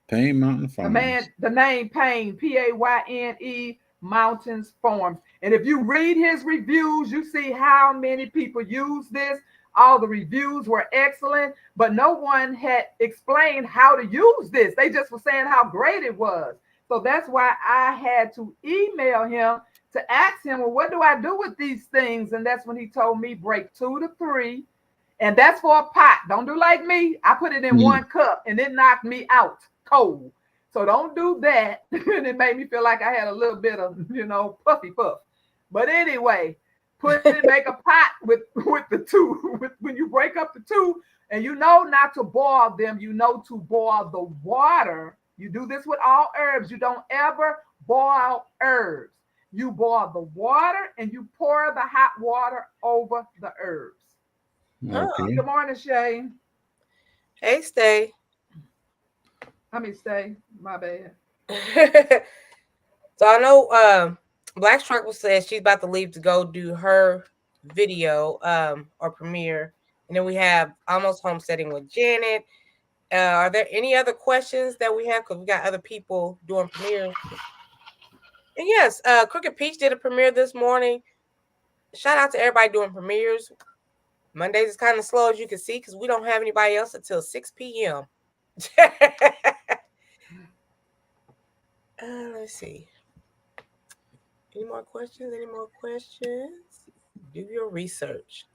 Payne Mountain Farms. The name Payne, Payne Mountains Farms. And if you read his reviews, you see how many people use this. All the reviews were excellent, but no one had explained how to use this. They just were saying how great it was. So that's why I had to email him to ask him, well, what do I do with these things? And that's when he told me break 2 to 3. And that's for a pot. Don't do like me. I put it in 1 cup and it knocked me out cold. So don't do that. And it made me feel like I had a little bit of, puffy puff. But anyway, Put it, make a pot with the two. When you break up the two, and you know not to boil them, you know to boil the water. You do this with all herbs. You don't ever boil herbs. You boil the water and you pour the hot water over the herbs. Oh, Okay. Good morning, Shay. hey, stay. Let me say, my bad. So I know Black Struggle says she's about to leave to go do her video or premiere. And then we have Almost Homesteading with Janet. Are there any other questions that we have? Because we got other people doing premieres. And yes, Crooked Peach did a premiere this morning. Shout out to everybody doing premieres. Mondays is kind of slow, as you can see, because we don't have anybody else until 6 p.m. Let's see. Any more questions? Any more questions? Do your research.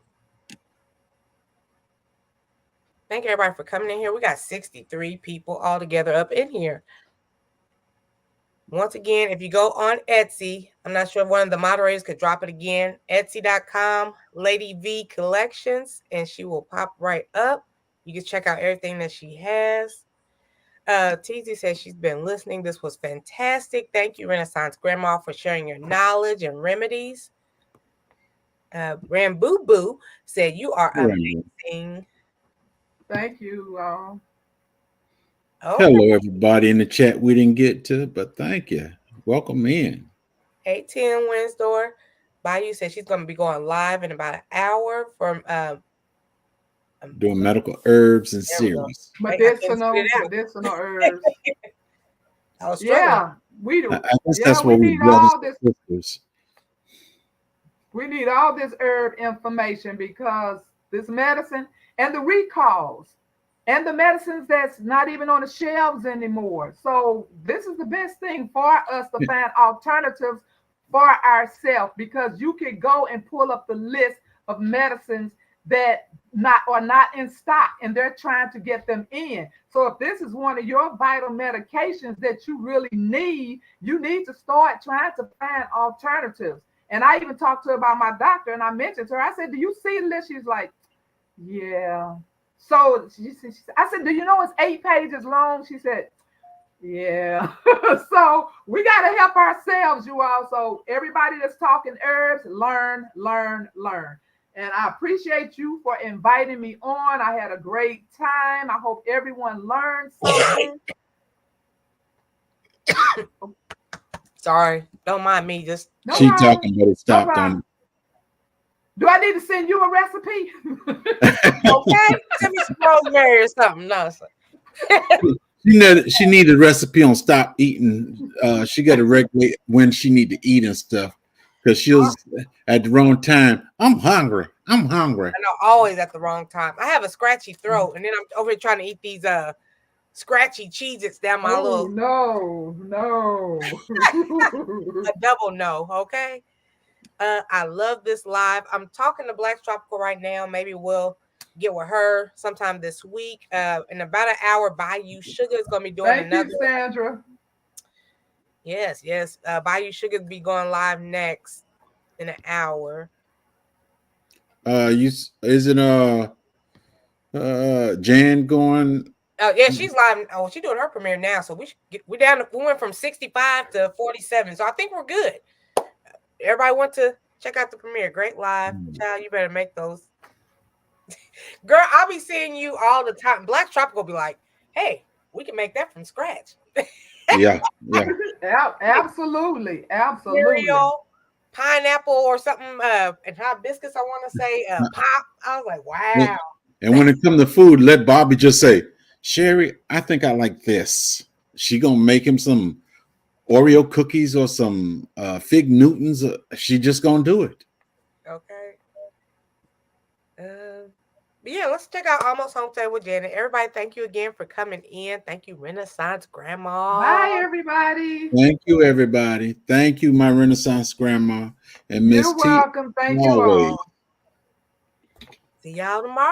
Thank everybody for coming in here. We got 63 people all together up in here. Once again, if you go on Etsy, I'm not sure if one of the moderators could drop it again. Etsy.com, Lady V Collections, and she will pop right up. You can check out everything that she has. TZ says she's been listening. This was fantastic. Thank you, Renaissance Grandma, for sharing your knowledge and remedies. Ramboo Boo said you are amazing. Thank you. Okay. Hello, everybody in the chat we didn't get to, but thank you. Welcome in. 810 Windsor. Bayou said she's going to be going live in about an hour from doing medical herbs and series. Medicinal herbs. Yeah, we do. I guess Yeah, that's we what we need brothers all this. and sisters. We need all this herb information because this medicine and the recalls and the medicines that's not even on the shelves anymore. So this is the best thing for us to find alternatives for ourselves, because you can go and pull up the list of medicines that are not in stock and they're trying to get them in. So if this is one of your vital medications that you really need, you need to start trying to find alternatives. And I even talked to her about my doctor, and I mentioned to her, I said, do you see the list? She's like, yeah. So I said, do you know it's 8 pages long? She said, yeah. So we got to help ourselves, you all. So everybody that's talking herbs, learn. And I appreciate you for inviting me on. I had a great time. I hope everyone learned something. Sorry, don't mind me. Just she talking, but it stopped on. Do I need to send you a recipe? Okay, send me some rosemary or something. No, she needed a recipe on stop eating. She got to regulate when she need to eat and stuff, because she was at the wrong time. I'm hungry. I know, always at the wrong time. I have a scratchy throat, and then I'm over here trying to eat these scratchy Cheez-Its down my little. No. A double no, okay? I love this live. I'm talking to Black Tropical right now. Maybe we'll get with her sometime this week. In about an hour, Bayou Sugar is going to be doing another. Thank you, Sandra. Yes. Bayou Sugar will be going live next in an hour. Jan going? Oh yeah, she's live. Oh, she's doing her premiere now. So we went from 65 to 47. So I think we're good. Everybody want to check out the premiere. Great live. Child, you better make those. Girl, I'll be seeing you all the time. Black Tropical will be like, hey, we can make that from scratch. Yeah. Absolutely. Cereal, pineapple or something, and hibiscus, I want to say, pop. I was like, wow. And when it comes to food, let Bobby just say, Sherry, I think I like this. She gonna make him some Oreo cookies or some Fig Newtons. She just gonna do it. Okay. Yeah, let's check out Almost Homestead with Janet. Everybody, thank you again for coming in. Thank you, Renaissance Grandma. Bye, everybody. Thank you, everybody. Thank you, my Renaissance Grandma and Miss T. You're welcome. Thank you all. See y'all tomorrow.